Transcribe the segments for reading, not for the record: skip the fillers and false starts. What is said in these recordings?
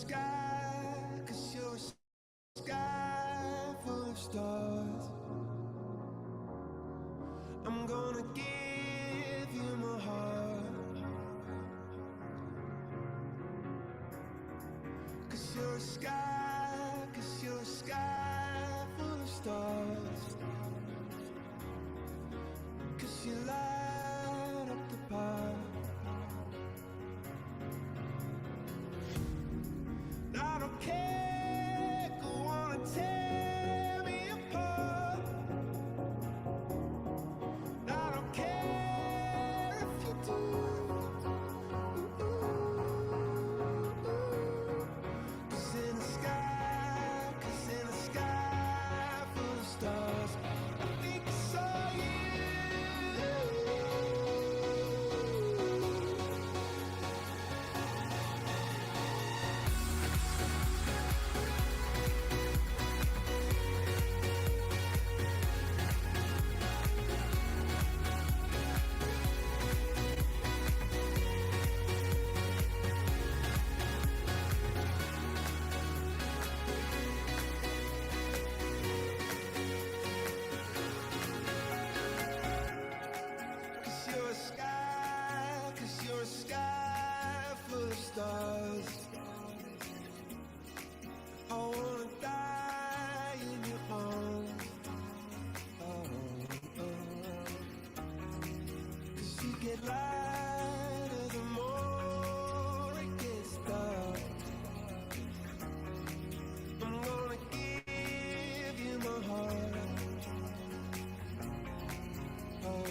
sky, 'cause you're a sky full of stars. I'm gonna give you my heart, 'cause you're a sky, 'cause you're a sky full of stars. 'Cause you light up the path. I don't care, go on and tear me apart. I don't care if you do. 'Cause in the sky, 'cause in the sky full of stars, I think I saw you. Cause you're a sky full of stars. I wanna die in your arms. Oh, oh. 'Cause you get lighter the more it gets dark. I'm gonna give you my heart. Oh,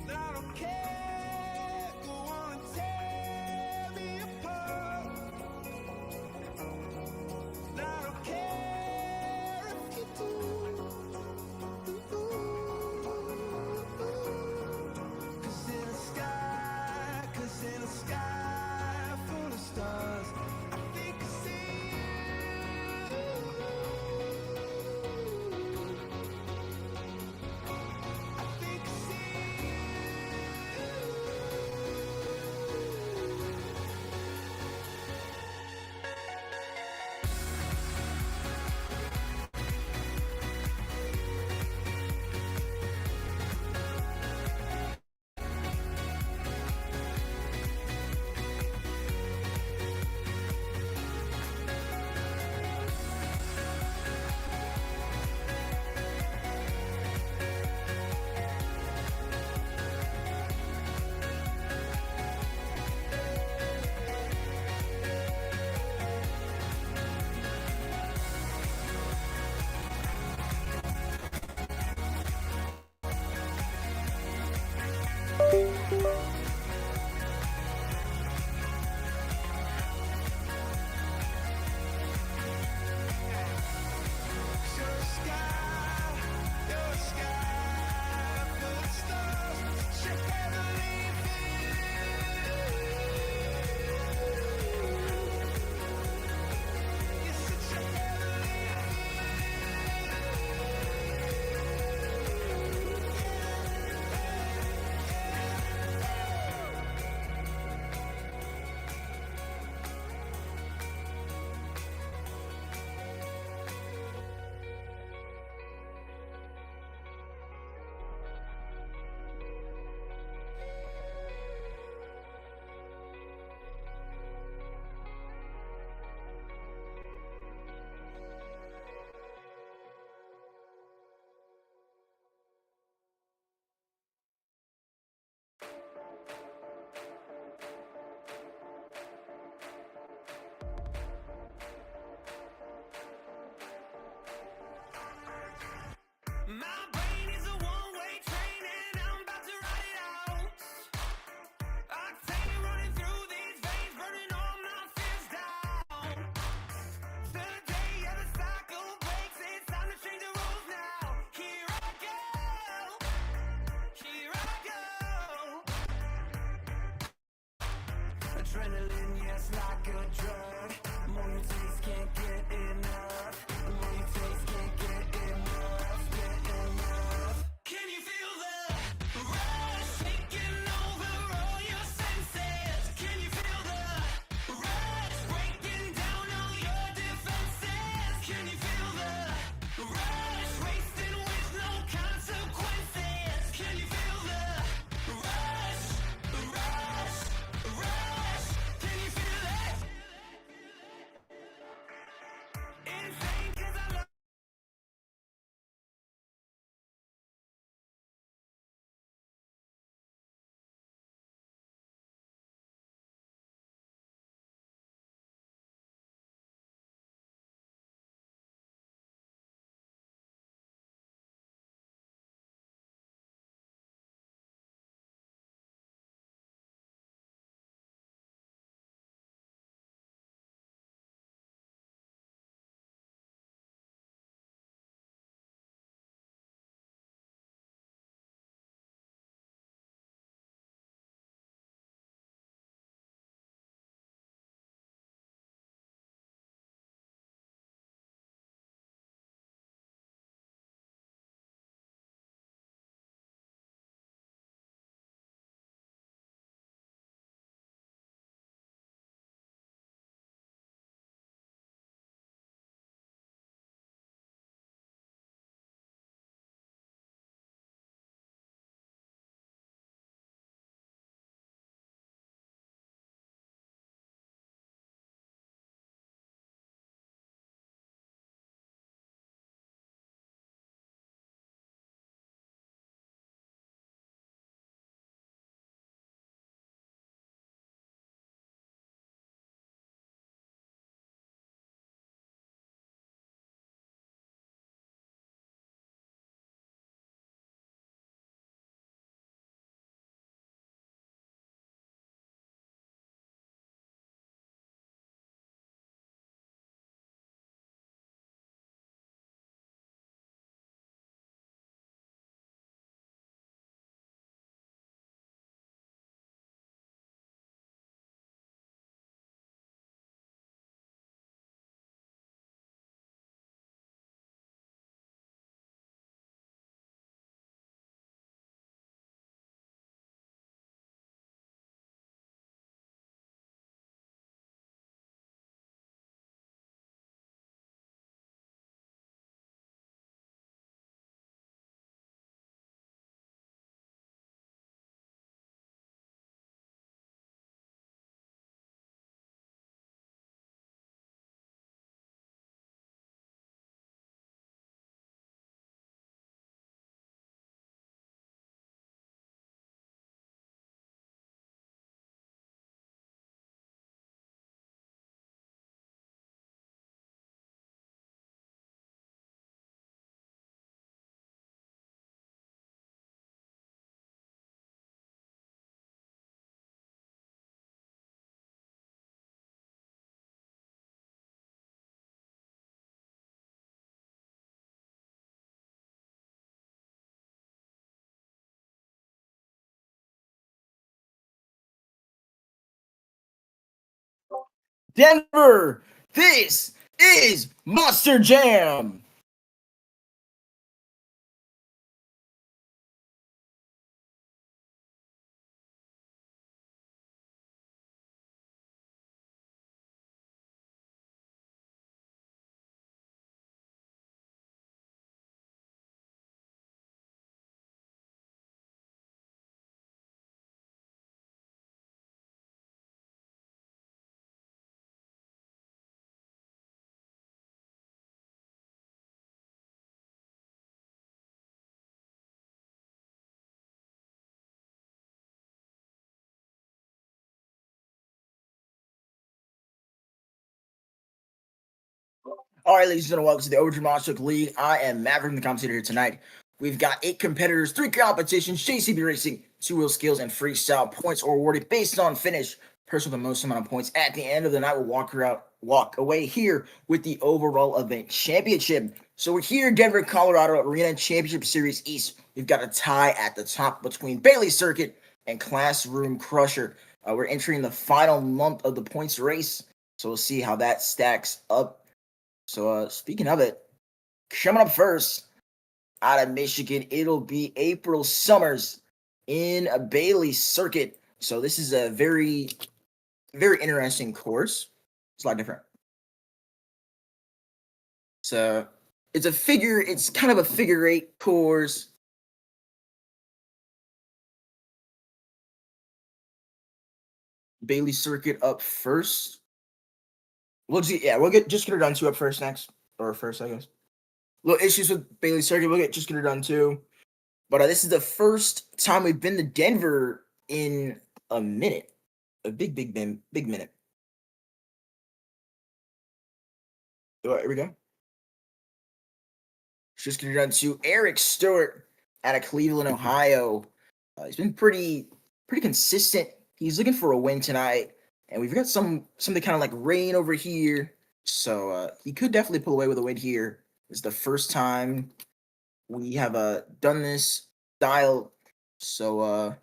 I don't care, go on and tear me apart. I don't care if you do. 'Cause in the sky, 'cause in the sky full of stars, I think I see you. I think I see you. You're a sky full of stars. You're heavenly view. You're such a heavenly My brain is a one-way train and I'm about to ride it out. Octane running through these veins, burning all my fears down. The day of the cycle breaks, it's time to change the rules now. Here I go, here I go. Adrenaline, yes, like a drug. The more you taste, can't get enough. The more you taste, can't get enough. Get enough. Can you feel the rush taking over all your senses? Can you feel the rush break Denver. This is Monster Jam. All right, ladies and gentlemen, welcome to the Overdriven Monster Trucks League. I am Maverick, the commentator here tonight. We've got 8 competitors, 3 competitions, JCB Racing, 2-wheel skills, and freestyle. Points are awarded based on finish. Person with the most amount of points at the end of the night will walk away here with the overall event championship. So we're here in Denver, Colorado, Arena Championship Series East. We've got a tie at the top between Bailey Circuit and Classroom Crusher. We're entering the final month of the points race, so we'll see how that stacks up. So speaking of it, coming up first out of Michigan, it'll be April Summers in a Bailey Circuit. So this is a very, very interesting course. It's a lot different. So it's kind of a figure 8 course. Bailey Circuit up first. We'll just get her done 2 up first next. Or first, I guess. Little issues with Bailey Circuit. Just get her done 2. But this is the first time we've been to Denver in a minute. A big minute. All right, here we go. Just gonna run to Eric Stewart out of Cleveland, Ohio. He's been pretty consistent. He's looking for a win tonight, and we've got something kind of like rain over here, so he could definitely pull away with a win here. It's the first time we have done this style, so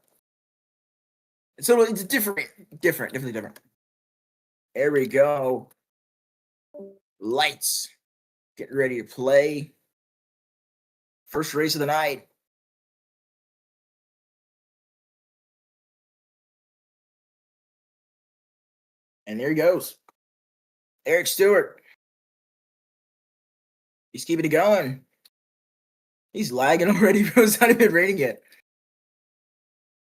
it's definitely different. There we go. Lights. Get ready to play. First race of the night. And there he goes. Eric Stewart. He's keeping it going. He's lagging already, bro. It's not even raining yet.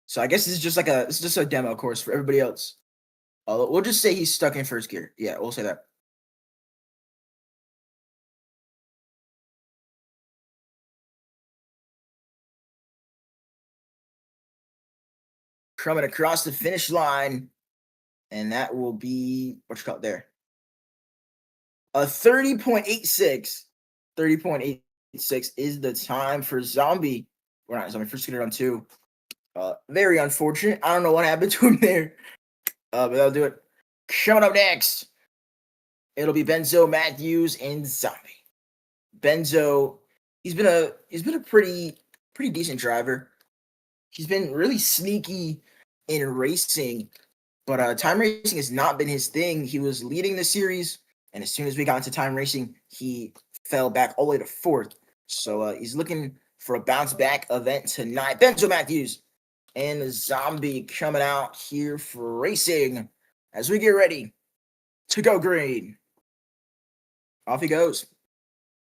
So I guess this is just a demo course for everybody else. We'll just say he's stuck in first gear. Yeah, we'll say that. Coming across the finish line, and that will be what you call it there. A 30.86. 30.86 is the time for Zombie. We're not Zombie, first gear on 2. Very unfortunate. I don't know what happened to him there. But that'll do it. Coming up next, it'll be Benzo Matthews and Zombie. Benzo, he's been a pretty decent driver. He's been really sneaky in racing, but time racing has not been his thing. He was leading the series, and as soon as we got into time racing, he fell back all the way to 4th. So he's looking for a bounce back event tonight. Benzo Matthews and Zombie coming out here for racing as we get ready to go green. Off he goes.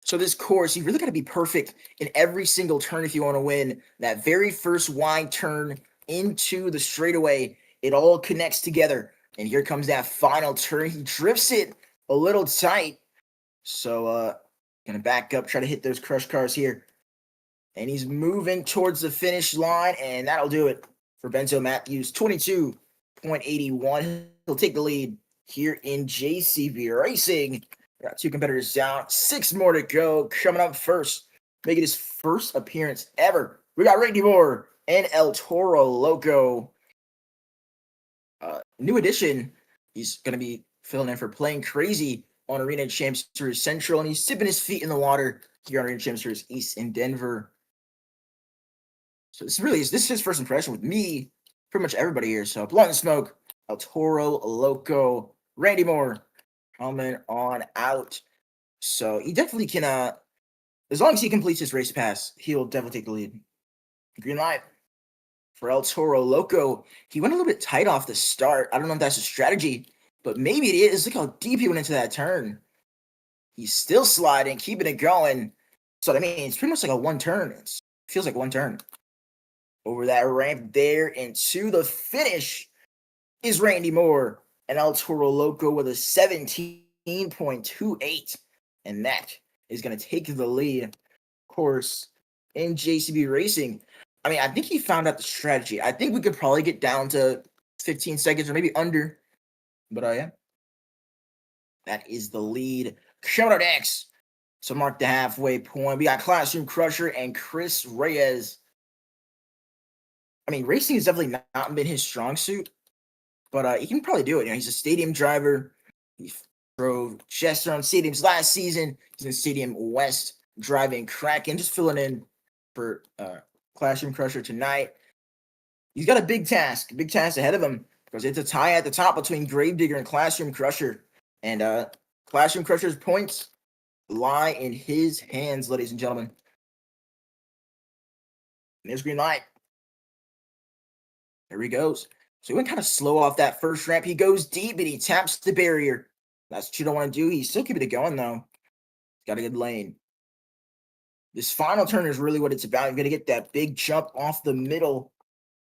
So this course, you really got to be perfect in every single turn if you want to win. That very first wide turn into the straightaway, it all connects together. And here comes that final turn. He drifts it a little tight. So gonna back up, try to hit those crush cars here. And he's moving towards the finish line, and that'll do it for Benzo Matthews. 22.81. He'll take the lead here in JCB Racing. Got 2 competitors down, 6 more to go. Coming up first, making his first appearance ever, we got Randy Moore and El Toro Loco. New addition. He's going to be filling in for Playing Crazy on Arena Champ Series Central, and he's sipping his feet in the water here on Arena Champ Series East in Denver. So this is his first impression with me, pretty much everybody here. So Blunt and Smoke, El Toro Loco, Randy Moore, coming on out. So he definitely can, as long as he completes his race pass, he'll definitely take the lead. Green light for El Toro Loco. He went a little bit tight off the start. I don't know if that's a strategy, but maybe it is. Look how deep he went into that turn. He's still sliding, keeping it going. So, I mean, it's pretty much like a one turn. It feels like one turn. Over that ramp there into the finish is Randy Moore and El Toro Loco with a 17.28. And that is going to take the lead, of course, in JCB Racing. I mean, I think he found out the strategy. I think we could probably get down to 15 seconds or maybe under. But yeah, that is the lead. Coming up next, so mark the halfway point. We got Classroom Crusher and Chris Reyes. I mean, racing has definitely not been his strong suit, but he can probably do it. You know, he's a stadium driver. He drove Chester on stadiums last season. He's in Stadium West driving Kraken, just filling in for Classroom Crusher tonight. He's got a big task ahead of him because it's a tie at the top between Gravedigger and Classroom Crusher. And Classroom Crusher's points lie in his hands, ladies and gentlemen. And there's green light. There he goes. So he went kind of slow off that first ramp. He goes deep and he taps the barrier. That's what you don't want to do. He's still keeping it going, though. He's got a good lane. This final turn is really what it's about. You're going to get that big jump off the middle.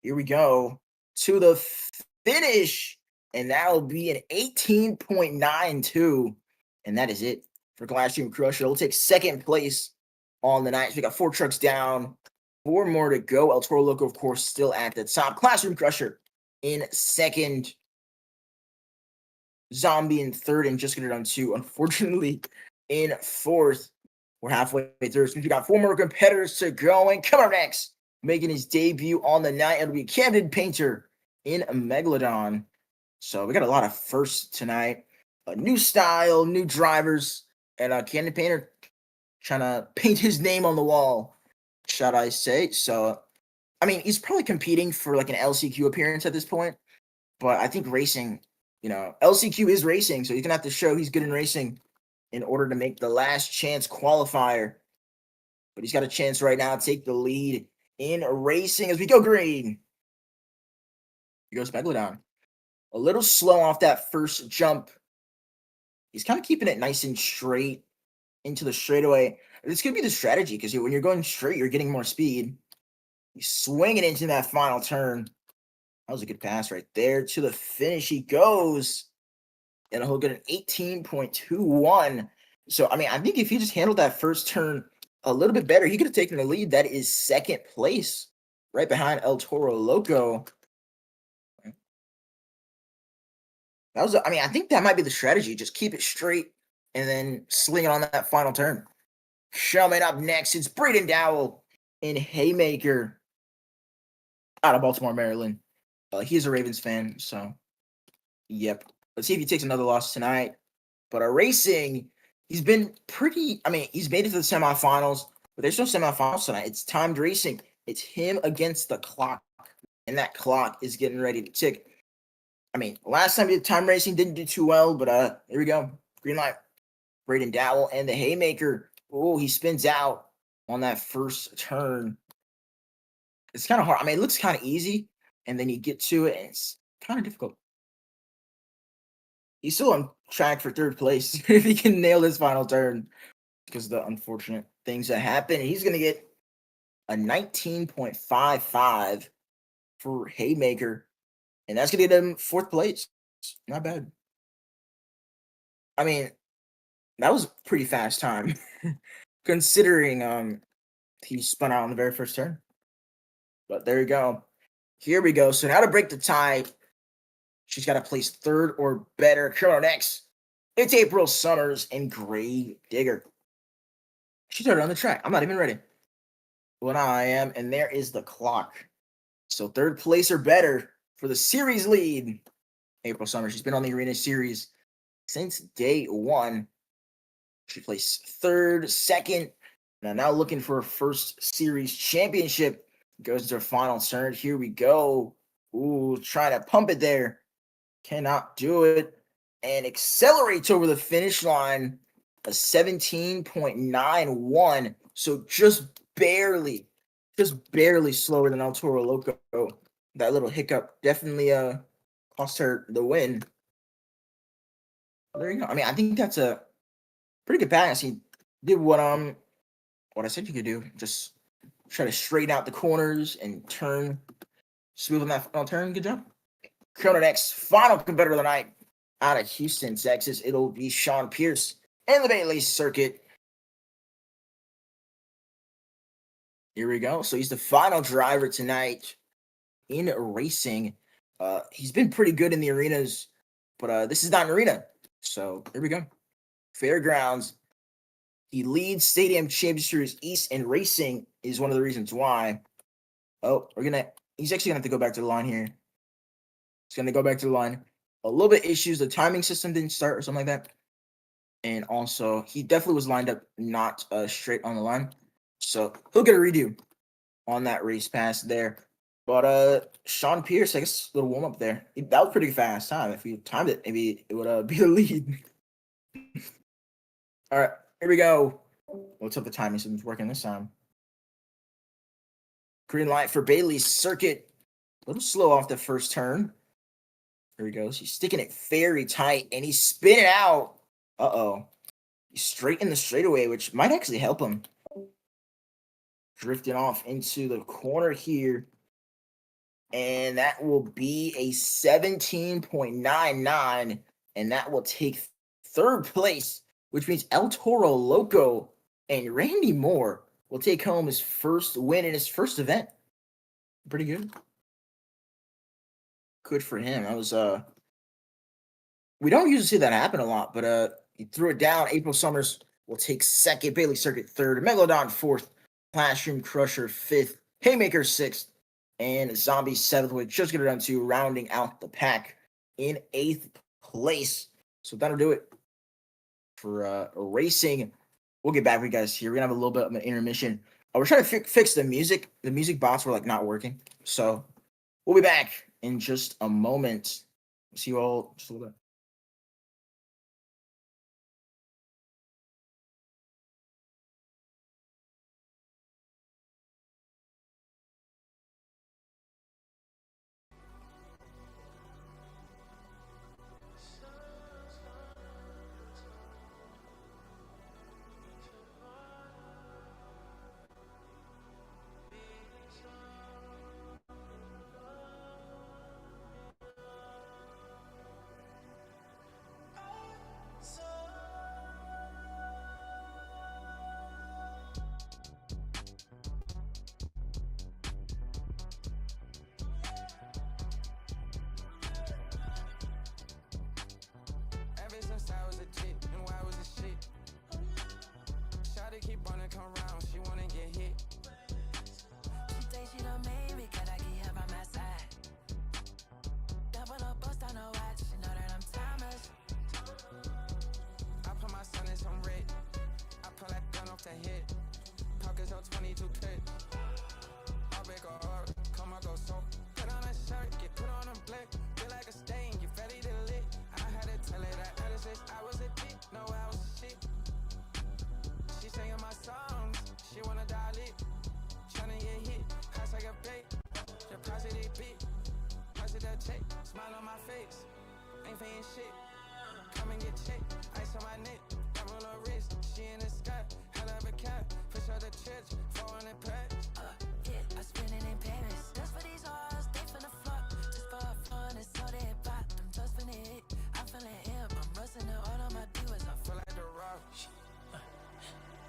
Here we go. To the finish. And that'll be an 18.92. And that is it for Classroom Crusher. It'll take second place on the night. So we got 4 trucks down. 4 more to go. El Toro Loco, of course, still at the top. Classroom Crusher in second. Zombie in third, and just get it on 2. Unfortunately, in fourth. We're halfway through. So we got 4 more competitors to go. And coming up next, making his debut on the night, it'll be Camden Painter in Megalodon. So we got a lot of firsts tonight. A new style, new drivers, and Camden Painter trying to paint his name on the wall, should I say. So, I mean, he's probably competing for like an LCQ appearance at this point, but I think racing, you know, LCQ is racing, so he's going to have to show he's good in racing in order to make the last chance qualifier. But he's got a chance right now to take the lead in racing as we go green. Here goes Megalodon. A little slow off that first jump. He's kind of keeping it nice and straight into the straightaway. It's going to be the strategy because when you're going straight, you're getting more speed. He's swinging into that final turn. That was a good pass right there. To the finish he goes. And he'll get an 18.21. So, I mean, I think if he just handled that first turn a little bit better, he could have taken the lead. That is second place, right behind El Toro Loco. That was, I mean, I think that might be the strategy. Just keep it straight and then sling it on that final turn. Coming up next, it's Braden Dowell in Haymaker out of Baltimore, Maryland. He's a Ravens fan, so yep. Let's see if he takes another loss tonight. But racing, he's been pretty, I mean, he's made it to the semifinals, but there's no semifinals tonight. It's timed racing. It's him against the clock, and that clock is getting ready to tick. I mean, last time he did time racing, didn't do too well, but here we go. Green light. Braden Dowell and the Haymaker. Oh, he spins out on that first turn. It's kind of hard. I mean, it looks kind of easy, and then you get to it, and it's kind of difficult. He's still on track for third place if he can nail this final turn because of the unfortunate things that happen. He's going to get a 19.55 for Haymaker, and that's going to get him fourth place. Not bad. I mean, that was a pretty fast time considering he spun out on the very first turn. But there you go. Here we go. So now to break the tie, she's got to place third or better. Coming up next, it's April Summers and Grave Digger. She started on the track. I'm not even ready. But I am, and there is the clock. So third place or better for the series lead. April Summers. She's been on the Arena Series since day one. She placed third, second, and now looking for her first series championship. Goes into her final turn. Here we go. Ooh, trying to pump it there. Cannot do it. and accelerates over the finish line, a 17.91. So just barely slower than El Toro Loco. That little hiccup definitely cost her the win. There you go. I mean, I think that's a pretty good pass. He did what I said you could do. Just try to straighten out the corners and turn smooth on that final turn. Good job. Coming next, final competitor of the night out of Houston, Texas. It'll be Sean Pierce in the Bailey circuit. Here we go. So he's the final driver tonight in racing. He's been pretty good in the arenas, but this is not an arena. So here we go. Fairgrounds. He leads Stadium Championship Series East, and racing is one of the reasons why. Oh, he's actually gonna have to go back to the line here. He's gonna go back to the line. A little bit issues. The timing system didn't start or something like that. And also, he definitely was lined up not straight on the line. So he'll get a redo on that race pass there. But Sean Pierce, I guess, a little warm up there. That was pretty fast time. If he timed it, maybe it would be the lead. All right, here we go. Let's hope the timing system's working this time. Green light for Bailey's circuit. A little slow off the first turn. There he goes. He's sticking it very tight, and he's spinning out. Uh-oh. He's straight in the straightaway, which might actually help him. Drifting off into the corner here. And that will be a 17.99. And that will take third place, which means El Toro Loco and Randy Moore will take home his first win in his first event. Pretty good. Good for him. That was we don't usually see that happen a lot, but he threw it down. April Summers will take second, Bailey Circuit third, Megalodon fourth, Classroom Crusher fifth, Haymaker sixth, and Zombie seventh, which just get it down to rounding out the pack in eighth place. So that'll do it for racing. We'll get back with you guys here. We're gonna have a little bit of an intermission. We're trying to fix the music. The music bots were not working. So we'll be back in just a moment. See you all just a little bit. Ever since I was a chick, and why was a shit? Shawty keep wanna come round, she wanna get hit. She thinks she done made me, cause I keep her by my side. Double up, bust on her watch, she know that I'm timeless. I put my son in some red, I pull that gun off the head. Pockets on 22 clip. I'll break her heart, come on, go so. Put on a shirt, get put on a black. Feel like a stain, get ready to lit. I had to tell her that ever since I was a dick, no, I was a shit. She singing my songs, she wanna dial it. Tryna get hit, I take a bait. The price of they beat, price of that check. Smile on my face, ain't paying shit. Come and get checked, ice on my neck, double her wrist. She in the sky, hell of a cat. Push out the church, 400 packs. Yeah, I spend it in Paris. That's for these hoes, they finna fuck. Just for fun, it's all they bought. I'm just finna hit, I'm feeling hip. I'm rusting it all on my viewers, I feel like the rock.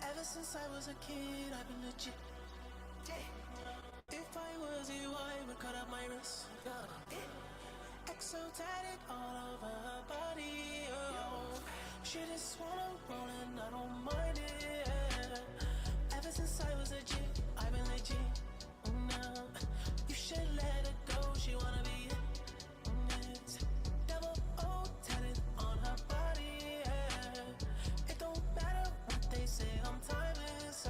Ever since I was a kid, I've been legit. If I was you, I would cut up my wrist. Exo tatted all over her body. Oh, she just wanna roll and I don't mind it. Ever since I was a G, I've been legit. Now you should let her go. She wanna be it. Double O tatted on her body. It don't matter what they say. I'm timeless.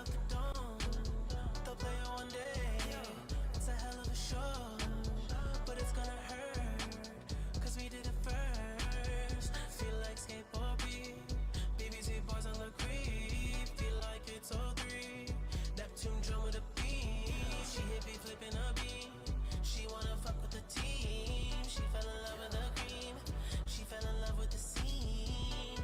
out the dome. They'll play it one day. It's a hell of a show, but it's gonna hurt, cause we did it first. Feel like skateboard beat, BBC bars on the creep. Feel like it's all three. Neptune drum with a beam. She hit me flipping a beam. She wanna fuck with the team. She fell in love with the cream. She fell in love with the scene.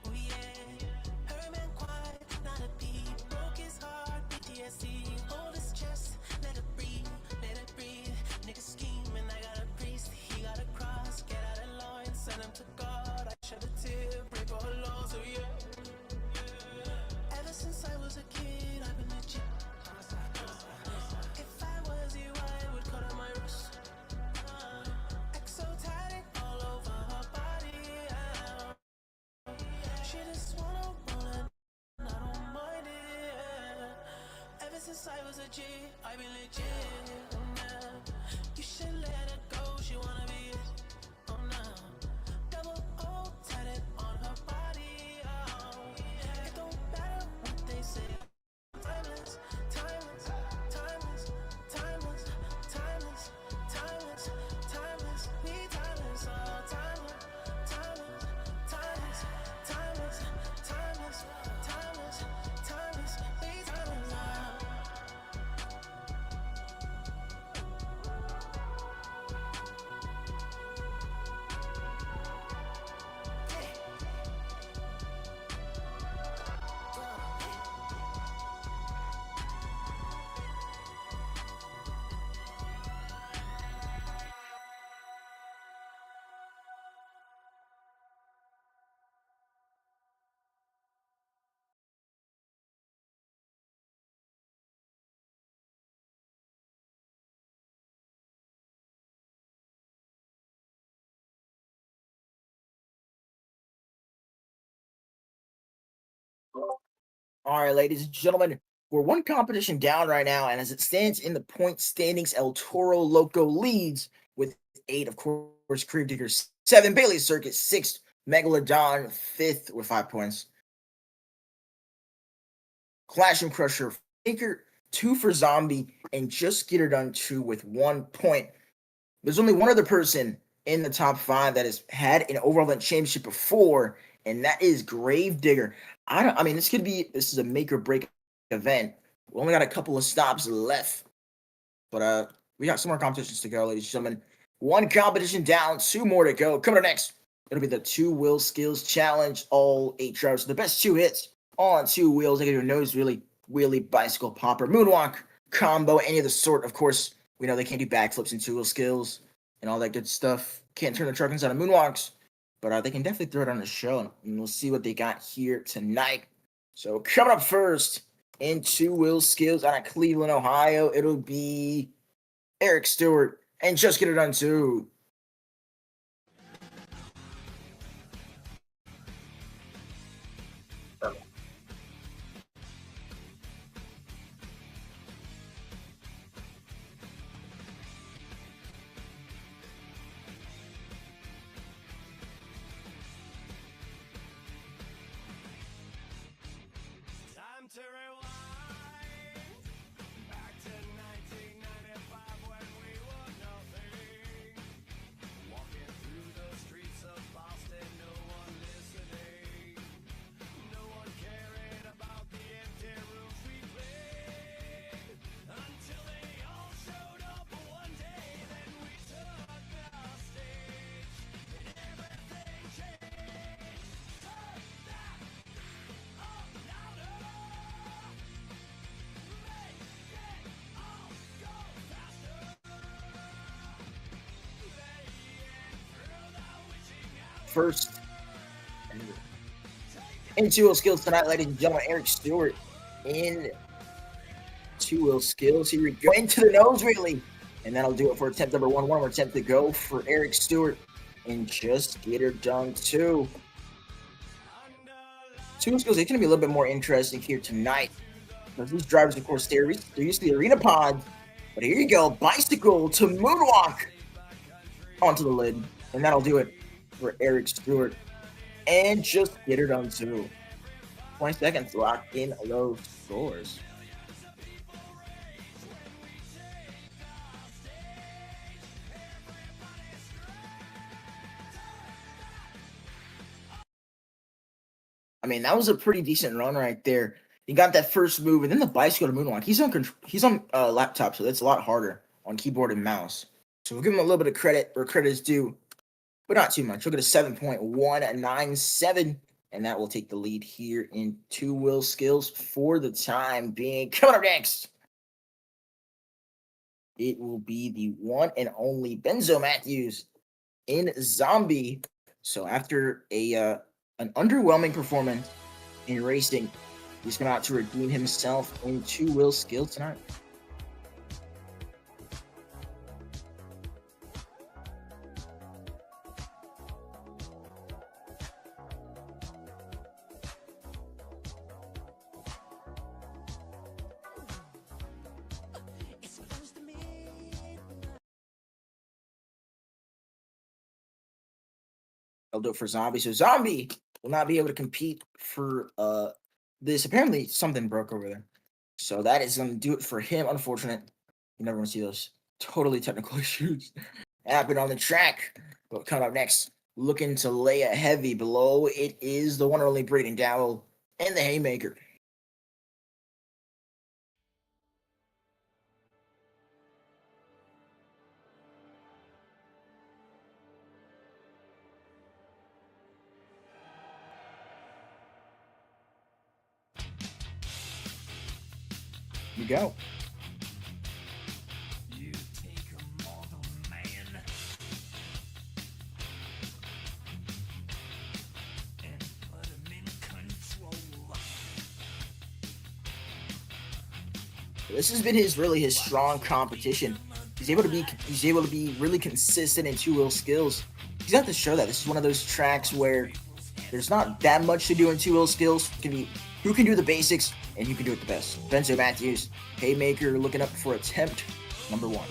Oh yeah, her man quiet, not a beat. Broke his heart, PTSD. Hold his chest, let it breathe, let it breathe. Nigga scheming, I got a priest. He got a cross, get out of line, send him to God. I shed a tear, pray for her loss, oh yeah. Ever since I was a kid, I've been legit. If I was you, I would cut out my wrist. Exotic all over her body. She just wanna roll it, and I don't mind it. Ever since I was a G, I've been legit. Oh, nah. You should let her go, she wanna be it. Oh no, double O tatted on her body. Oh, it don't matter what they say. Timeless, timeless, timeless, timeless, timeless, timeless, timeless, we timeless, oh timeless, timeless, timeless, timeless, timeless, timeless, timeless, we timeless, oh. All right, ladies and gentlemen, we're one competition down right now, and as it stands in the point standings, El Toro Loco leads with 8, of course, Cream Digger 7, Bailey Circuit 6, Megalodon 5th with 5 points. Clash and Crusher, Faker 2 for Zombie, and Just Get Her Done 2 with 1 point. There's only one other person in the top 5 that has had an overall event championship before, and that is Gravedigger. This is a make or break event. We only got a couple of stops left, but we got some more competitions to go, ladies and gentlemen. One competition down, 2 more to go. Coming up next, it'll be the 2 Wheel Skills Challenge, all 8 drivers. So the best 2 hits on 2 wheels. They can do a nose wheelie, bicycle popper, moonwalk, combo, any of the sort. Of course, we know they can't do backflips and 2 wheel skills and all that good stuff. Can't turn the truck inside of moonwalks, but they can definitely throw it on the show, and we'll see what they got here tonight. So coming up first in 2 wheel skills out of Cleveland, Ohio, it'll be Eric Stewart and Just Get It Done 2. Time to rewind back to 1995 when we were nothing. Walking through the streets of Boston, no one listening. No one caring about the empty rooms we played. Until they all showed up one day, then we took the stage. And everything changed. Turn that up louder. First in 2 wheel skills tonight, ladies and gentlemen, Eric Stewart in 2 wheel skills. Here we go into the nose wheelie, and that'll do it for attempt number 1. One more attempt to go for Eric Stewart, and Just Get Her Done 2. 2 wheel skills, it's going to be a little bit more interesting here tonight, because these drivers, of course, they're used to the arena pod, but here you go, bicycle to moonwalk onto the lid, and that'll do it for Eric Stewart, and Just Get Her Done 2. 20 seconds, lock in those scores. I mean, that was a pretty decent run right there. He got that first move, and then the bicycle to moonwalk. He's on laptop, so that's a lot harder on keyboard and mouse. So we'll give him a little bit of credit where credit is due, but not too much. Look at a 7.197, and that will take the lead here in two-wheel skills for the time being. Coming up next, it will be the one and only Benzo Matthews in Zombie. So after an underwhelming performance in racing, he's going out to redeem himself in two-wheel skill tonight. I'll do it for Zombie. So Zombie will not be able to compete for this. Apparently something broke over there. So that is going to do it for him. Unfortunate. You never want to see those totally technical issues happen on the track. But coming up next, looking to lay a heavy blow. It is the one and only Braden Dowell and the Haymaker. You go. You take a mortal man and put him in control. This has been his strong competition. He's able to be really consistent in two-wheel skills. He's got to show that this is one of those tracks where there's not that much to do in two-wheel skills. Who can do the basics and who can do it the best. Benzo Matthews, Haymaker, looking up for attempt number 1.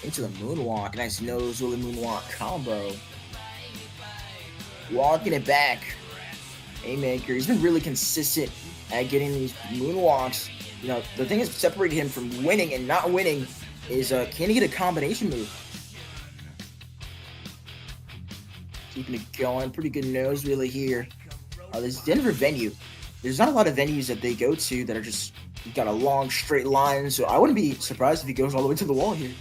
Into the moonwalk, nice nose with a moonwalk combo. Walking it back. Haymaker, he's been really consistent at getting these moonwalks. You know, the thing that's separated him from winning and not winning is can he get a combination move? Keeping it going, pretty good nose really here. This Denver venue, there's not a lot of venues that they go to that are just got a long straight line, so I wouldn't be surprised if he goes all the way to the wall here.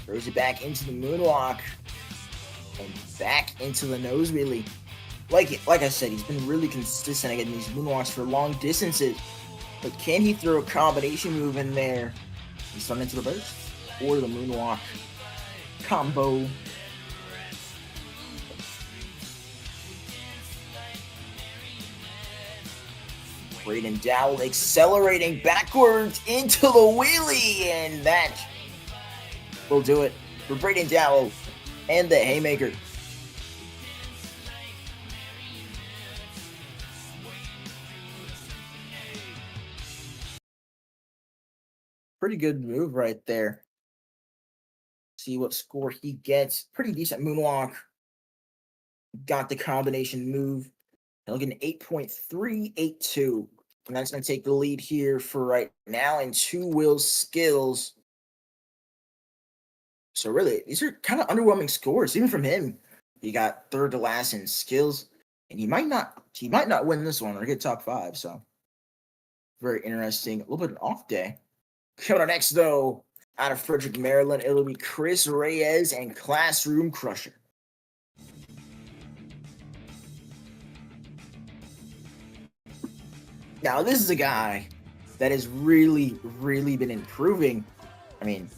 Throws it back into the moonwalk and back into the nose wheelie. Like I said, he's been really consistent at getting these moonwalks for long distances. But can he throw a combination move in there? He's thrown into the burst or the moonwalk combo. Braden Dowell accelerating backwards into the wheelie, and that will do it for Braden Dowell and the Haymaker. Pretty good move right there. See what score he gets. Pretty decent moonwalk. Got the combination move. Looking at 8.382. And that's going to take the lead here for right now in two-wheel skills. So really, these are kind of underwhelming scores, even from him. He got third to last in skills, and he might not win this one or get top 5. So very interesting. A little bit of an off day. Coming up next, though, out of Frederick, Maryland, it'll be Chris Reyes and Classroom Crusher. Now, this is a guy that has really been improving. I mean,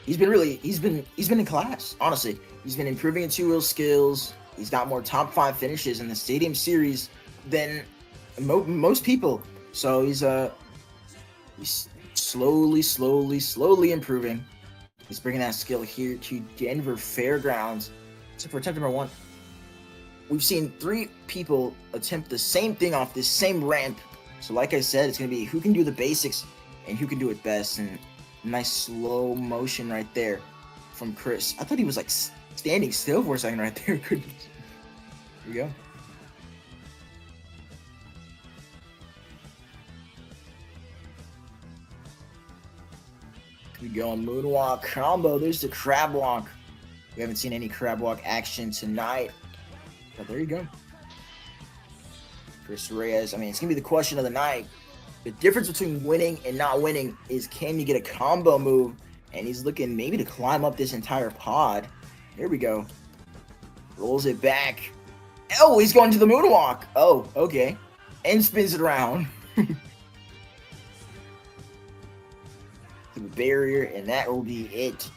he's been in class, honestly. He's been improving in two-wheel skills. He's got more top 5 finishes in the Stadium Series than most people. So he's slowly improving. He's bringing that skill here to Denver Fairgrounds. So for attempt number 1. we've seen 3 people attempt the same thing off this same ramp. So like I said, it's going to be who can do the basics and who can do it best. And nice slow motion right there from Chris. I thought he was like standing still for a second right there. Here we go. We go on moonwalk combo. There's the crab walk. We haven't seen any crab walk action tonight. But there you go. Chris Reyes. I mean, it's going to be the question of the night. The difference between winning and not winning is can you get a combo move? And he's looking maybe to climb up this entire pod. Here we go. Rolls it back. Oh, he's going to the moonwalk. Oh, okay. And spins it around. The barrier, and that will be it.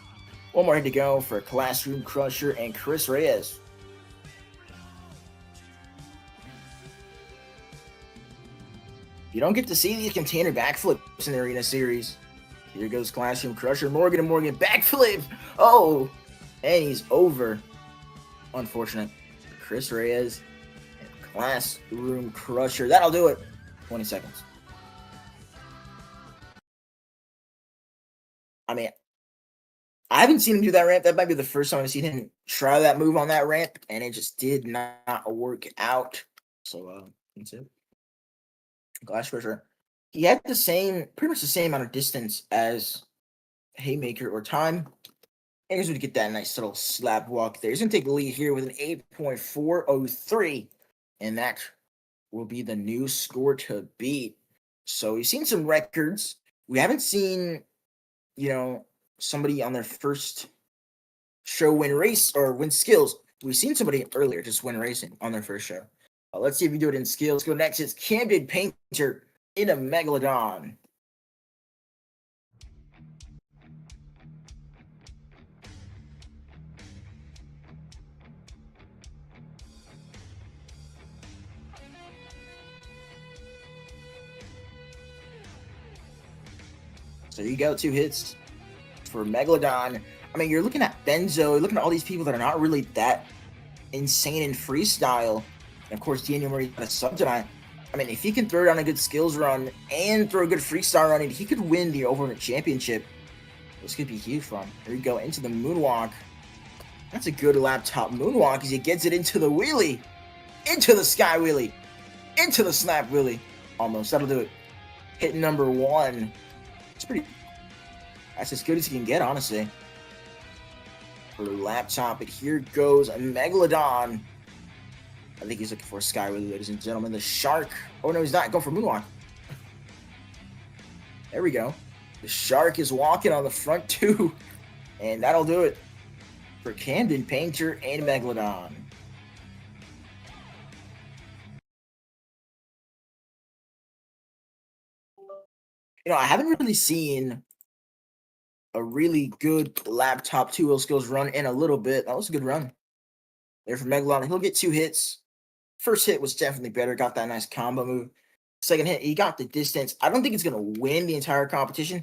One more hit to go for Classroom Crusher and Chris Reyes. You don't get to see these container backflips in the Arena Series. Here goes Classroom Crusher. Morgan and Morgan backflip. Oh, and he's over. Unfortunate. Chris Reyes and Classroom Crusher. That'll do it. 20 seconds. I mean, I haven't seen him do that ramp. That might be the first time I've seen him try that move on that ramp, and it just did not work out. So, that's it. Glass Crusher. He had the same, pretty much the same amount of distance as Haymaker or Time. And he's going to get that nice little slap walk there. He's going to take the lead here with an 8.403, and that will be the new score to beat. So we've seen some records. We haven't seen, somebody on their first show win race or win skills. We've seen somebody earlier just win racing on their first show. Let's see if we do it in skills. Go next. It's Camden Painter in a Megalodon. So there you go, 2 hits for Megalodon. I mean, you're looking at Benzo, you're looking at all these people that are not really that insane in freestyle. And of course, Daniel Murray got a sub tonight. I mean, if he can throw down a good skills run and throw a good freestyle run, he could win the overall championship. This could be huge for him. There you go, into the moonwalk. That's a good laptop moonwalk as he gets it into the wheelie. Into the sky wheelie. Into the snap wheelie. Almost, that'll do it. Hit number 1. That's as good as he can get, honestly. For laptop, but here goes a Megalodon. I think he's looking for a sky wheelie, ladies and gentlemen. The shark. Oh no, he's not. Go for moonwalk. There we go. The shark is walking on the front too, and that'll do it for Camden Painter and Megalodon. I haven't really seen a really good laptop 2-wheel skills run in a little bit. That was a good run there for Megalodon. He'll get 2 hits. First hit was definitely better. Got that nice combo move. Second hit, he got the distance. I don't think it's going to win the entire competition,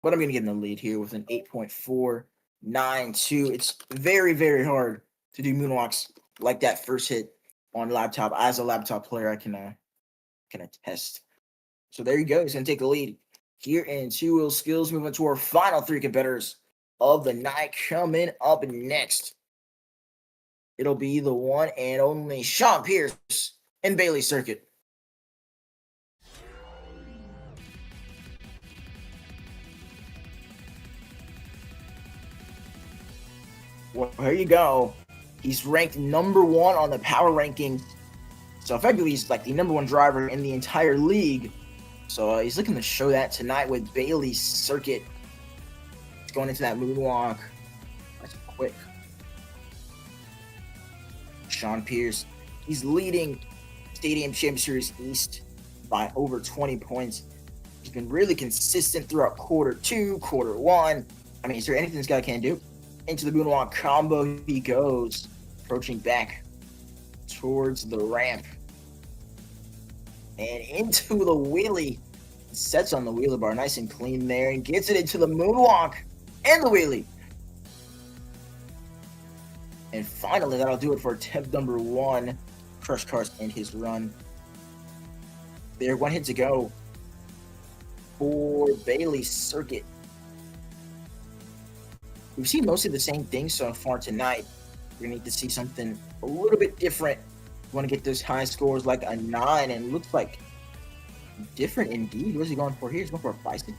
but I'm going to give him the lead here with an 8.492. It's very, very hard to do moonwalks like that first hit on laptop. As a laptop player, I can attest. So there you go. He's going to take the lead here in 2-wheel skills. Moving to our final 3 competitors of the night. Coming up next, it'll be the one and only Sean Pierce in Bailey Circuit. Well, here you go. He's ranked number 1 on the power rankings. So effectively, he's like the number 1 driver in the entire league. So he's looking to show that tonight with Bailey Circuit. He's going into that moonwalk. That's quick. Sean Pierce. He's leading Stadium Champion Series East by over 20 points. He's been really consistent throughout quarter 2, quarter 1. I mean, is there anything this guy can't do? Into the moonwalk combo he goes, approaching back towards the ramp. And into the wheelie. Sets on the wheelie bar nice and clean there and gets it into the moonwalk and the wheelie. And finally, that'll do it for attempt number 1. crush cars in his run. There, one hit to go for Bailey Circuit. We've seen mostly the same thing so far tonight. We need to see something a little bit different. We want to get those high scores like a 9, and it looks like different indeed. What is he going for here? He's going for a bicycle.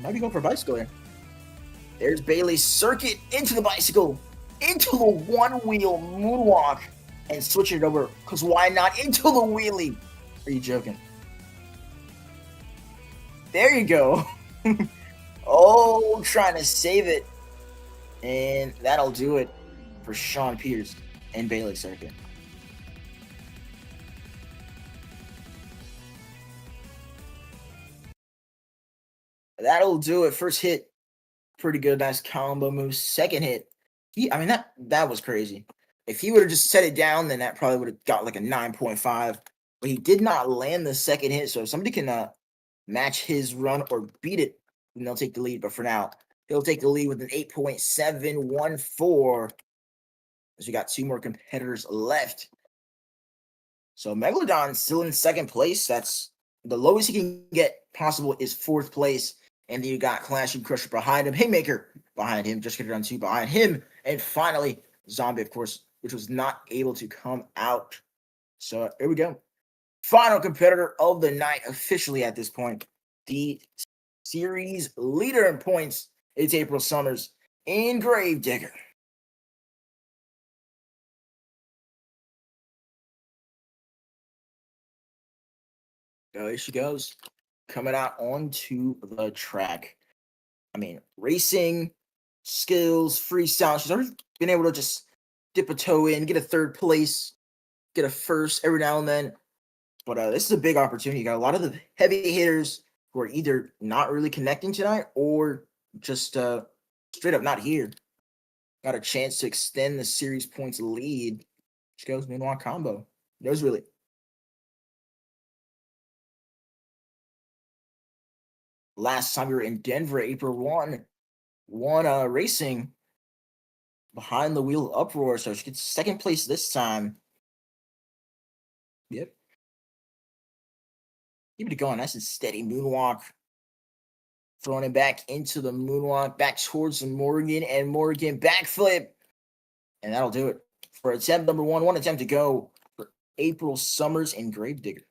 Might be going for a bicycle there. There's Bailey's Circuit into the bicycle, into the one-wheel moonwalk, and switch it over, because why not, into the wheelie? Are you joking? There you go. Oh, trying to save it. And that'll do it for Sean Peters and Bailey Circuit. That'll do it. First hit, pretty good. Nice combo move. Second hit, that was crazy. If he would have just set it down, then that probably would have got like a 9.5. But he did not land the second hit. So if somebody can match his run or beat it, then they'll take the lead. But for now, he'll take the lead with an 8.714. As we got two more competitors left. So Megalodon's still in second place. That's the lowest he can get possible is fourth place. And then you got Clashing Crusher behind him, Haymaker behind him, Just Get It Done 2 behind him, and finally Zombie, of course, which was not able to come out. So here we go. Final competitor of the night officially at this point. The series leader in points. It's April Summers in Gravedigger. There she goes, coming out onto the track. I mean, racing, skills, freestyle. She's already been able to just dip a toe in, get a third place, get a first every now and then. But this is a big opportunity. You got a lot of the heavy hitters who are either not really connecting tonight or just straight up not here. Got a chance to extend the series points lead. She goes moonwalk combo. Knows really. Last time we were in Denver, April 1, racing behind the wheel uproar. So she gets second place this time. Yep. Keep it going. Nice and steady moonwalk. Throwing it back into the moonwalk, back towards the Morgan, and Morgan backflip. And that'll do it for attempt number 1. One attempt to go for April Summers and Gravedigger.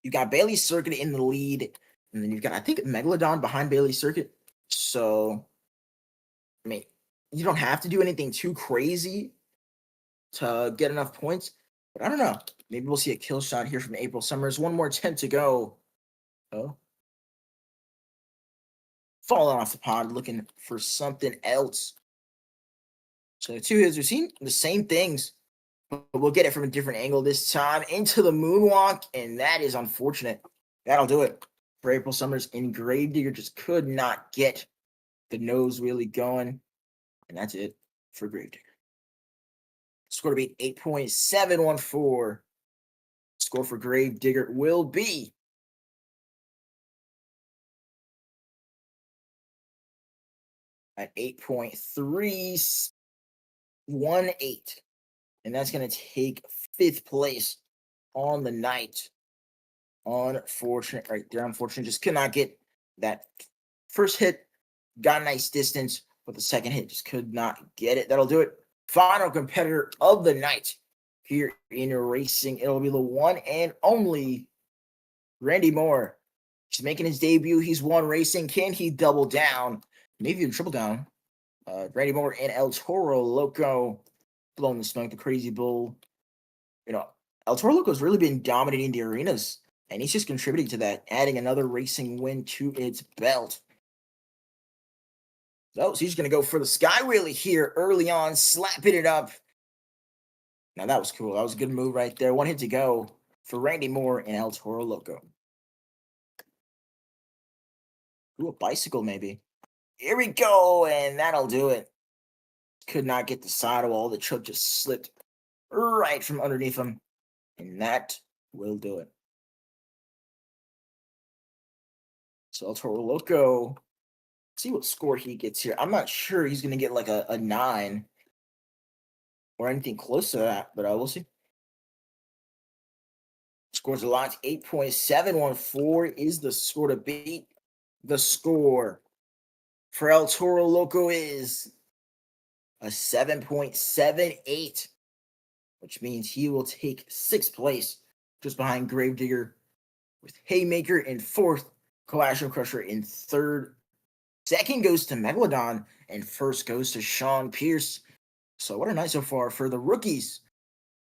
You've got Bailey Circuit in the lead, and then you've got, I think, Megalodon behind Bailey Circuit. So, I mean, you don't have to do anything too crazy to get enough points, but I don't know. Maybe we'll see a kill shot here from April Summers. One more attempt to go. Oh. Falling off the pod, looking for something else. So, two hits. We've seen the same things, but we'll get it from a different angle this time. Into the moonwalk, and that is unfortunate. That'll do it for April Summers in Gravedigger. Just could not get the nose really going, and that's it for Gravedigger. Score to be 8.714. Score for Gravedigger will be at 8.318. And that's going to take fifth place on the night. Unfortunate right there. Unfortunately, just could not get that first hit. Got a nice distance, but the second hit just could not get it. That'll do it. Final competitor of the night here in racing. It'll be the one and only Randy Moore. He's making his debut. He's won racing. Can he double down? Maybe even triple down. Randy Moore and El Toro Loco. Blowing the smoke, the Crazy Bull. You know, El Toro Loco's really been dominating the arenas, and he's just contributing to that, adding another racing win to its belt. So he's going to go for the sky wheelie here early on, slapping it up. Now, that was cool. That was a good move right there. One hit to go for Randy Moore and El Toro Loco. Ooh, a bicycle maybe. Here we go, and that'll do it. Could not get the sidewall. The truck just slipped right from underneath him, and that will do it. So El Toro Loco See what score he gets here. I'm not sure he's gonna get like a 9 or anything close to that, but we'll see. Scores a lot. 8.714 is the score to beat. The score for El Toro Loco is a 7.78, which means he will take 6th place, just behind Gravedigger, with Haymaker in 4th, Collateral Crusher in 3rd. 2nd goes to Megalodon, and 1st goes to Sean Pierce. So what a night so far for the rookies.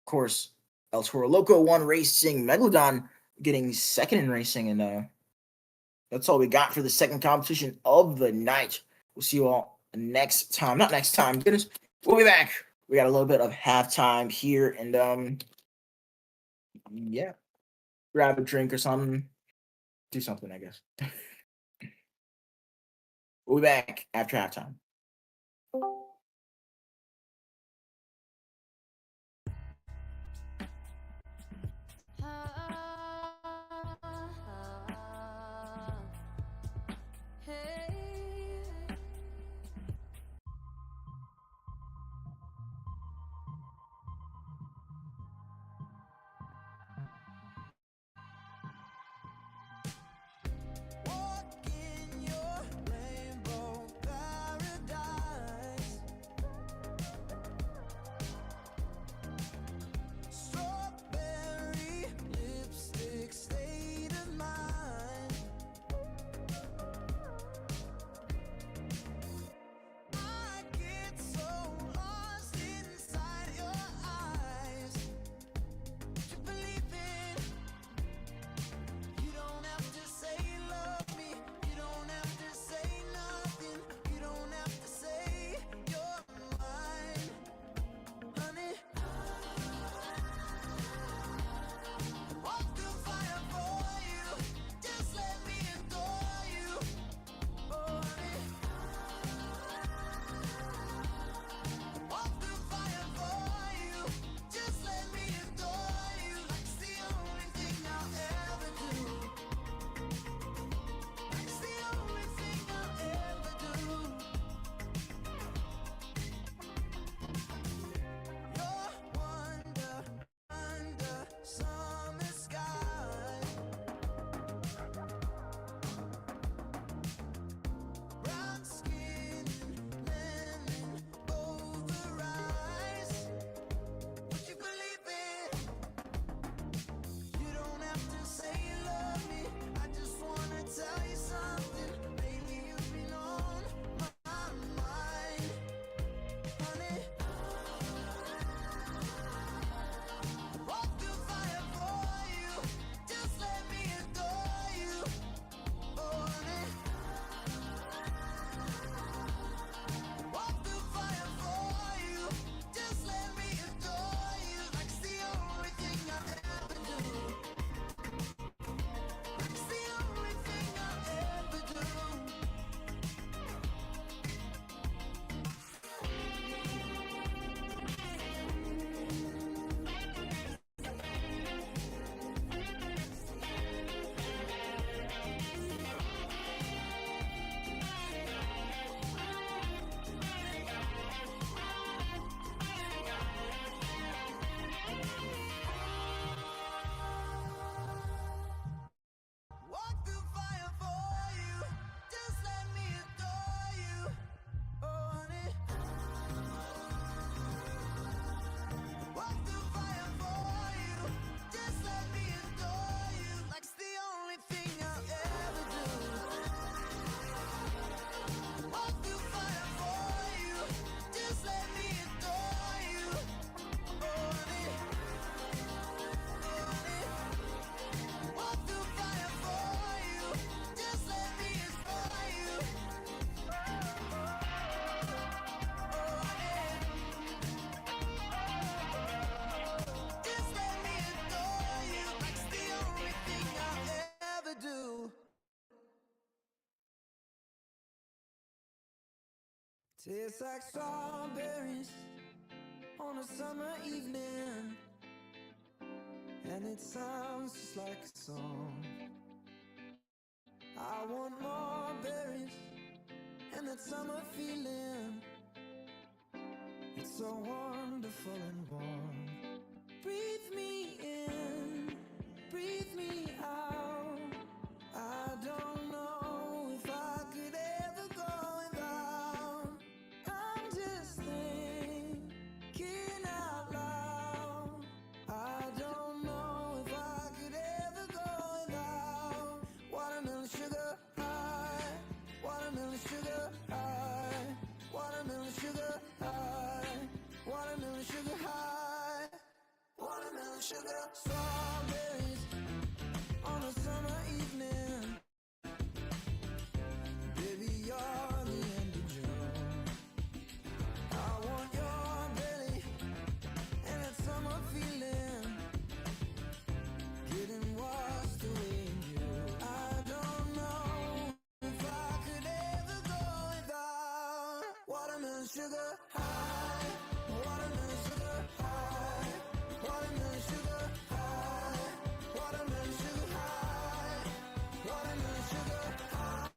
Of course, El Toro Loco won racing, Megalodon getting 2nd in racing, and that's all we got for the 2nd competition of the night. We'll see you all next time. Not next time, goodness. We'll be back. We got a little bit of halftime here, and yeah, grab a drink or something. Do something, I guess. We'll be back after halftime. Walk in your rainbow paradise. Strawberry lipstick state of mind. I get so lost inside your eyes. You believe it. You don't have to say you love me. You don't have to say nothing. You don't have to say you're mine, honey. Walk through fire for you. Just let me adore you, oh honey. Walk through fire for you. Just let me adore you. Like it's the only thing I'll ever do. It's the only thing I'll ever do. You're wonder under summer sky. Brown skin and lemon over eyes. Would you believe it? You don't have to say you love me. I just wanna tell you something. Lately you've been on my mind, honey. Walk through fire for you. Just let me adore you, oh honey. Walk through fire for you. Just let me adore you. Like it's the only thing I'll ever do. It's the only thing I'll ever do. Walk through fire for you. Just let me adore you, oh honey. Walk through fire for you. Just let me adore you. Like it's the only thing I'll ever do. Walk through fire for you. Just let me adore you, oh honey. Oh honey. Walk through fire for you. Just let me adore you, oh honey. Just let me adore you. Like it's the only thing I'll ever do. Tastes like strawberries on a summer evening, and it sounds just like a song. I want more berries and that summer feeling. It's so wonderful and warm. Breathe me in, breathe me out. I don't know if I could ever go without. I'm just thinking out loud. I don't know if I could ever go without watermelon sugar high, watermelon sugar high, watermelon sugar high, watermelon sugar high, watermelon sugar. Strawberries on a summer evening. Baby, you're the end of June. I want your belly and that summer feeling, getting washed away in you. I don't know if I could ever go without watermelon sugar high, watermelon sugar high, watermelon sugar high, watermelon sugar high, watermelon sugar high,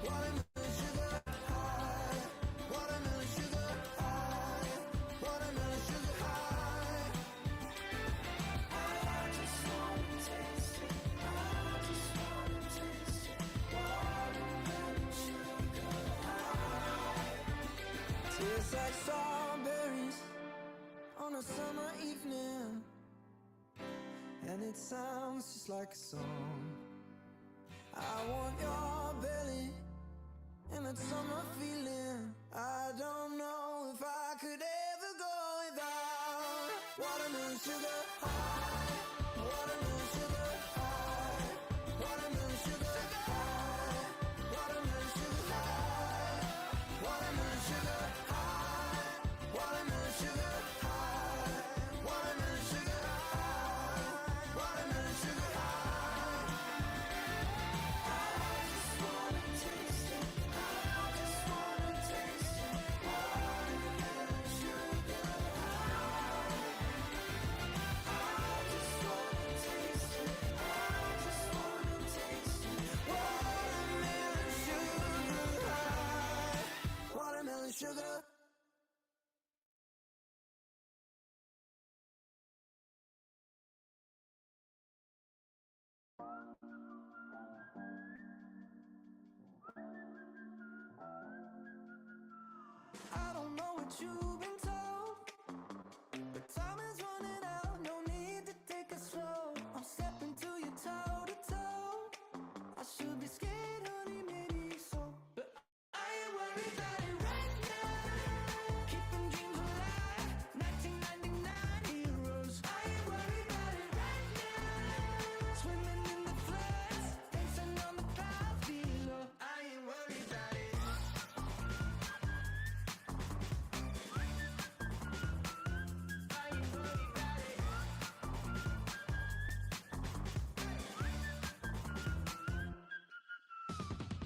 watermelon sugar high, watermelon sugar high, watermelon sugar high. I just wanna taste it. I just wanna taste it. Watermelon sugar high. Tastes like strawberries on a summer evening, and it sounds just like a song. I want your belly and that summer feeling. I don't know if I could ever go without watermelon sugar high, watermelon sugar high, watermelon sugar high, watermelon sugar high, watermelon sugar high, watermelon sugar high, watermelon sugar high, watermelon sugar high. I just wanna taste it. I just wanna taste it. Watermelon sugar high. I just wanna taste it. I just wanna taste it. Watermelon sugar high. Watermelon sugar. I don't know what you've been told, but time is running out. No need to take it slow. I'm stepping to you toe to toe. I should be scared, honey, maybe so, but I ain't worried about it right now. Keeping dreams alive, 1999 heroes. I ain't worried about it right now. Swimming in the floods, dancing on the clouds below. I ain't worried about it. I ain't worried about it.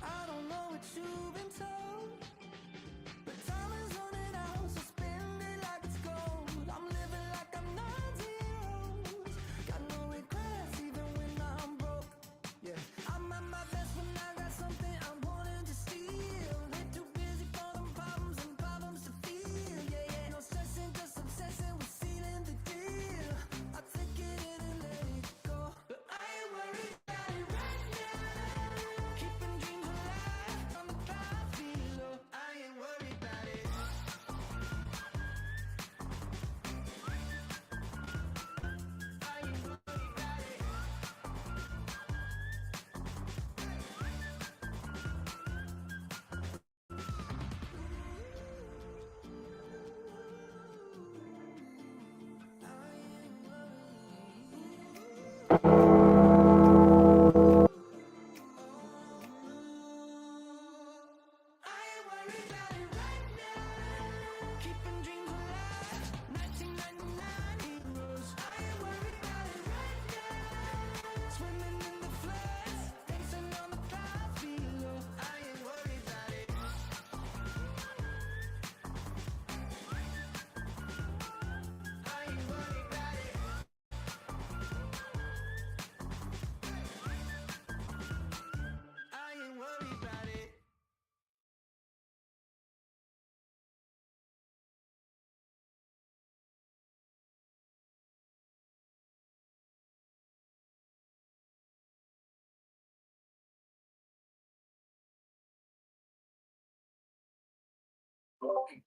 I don't know what you've been told, but time is running out, so spend it like it's gold. I'm living like I'm 90 years. Got no regrets even when I'm broke. Yeah, I'm at my best when I got something I'm wanting to steal. Way too busy for them problems and problems to feel. Yeah, yeah, no stressing, just obsessing with sealing the deal. I take it in and let it go, but I ain't worried about it right now. Keeping dreams alive on the clouds.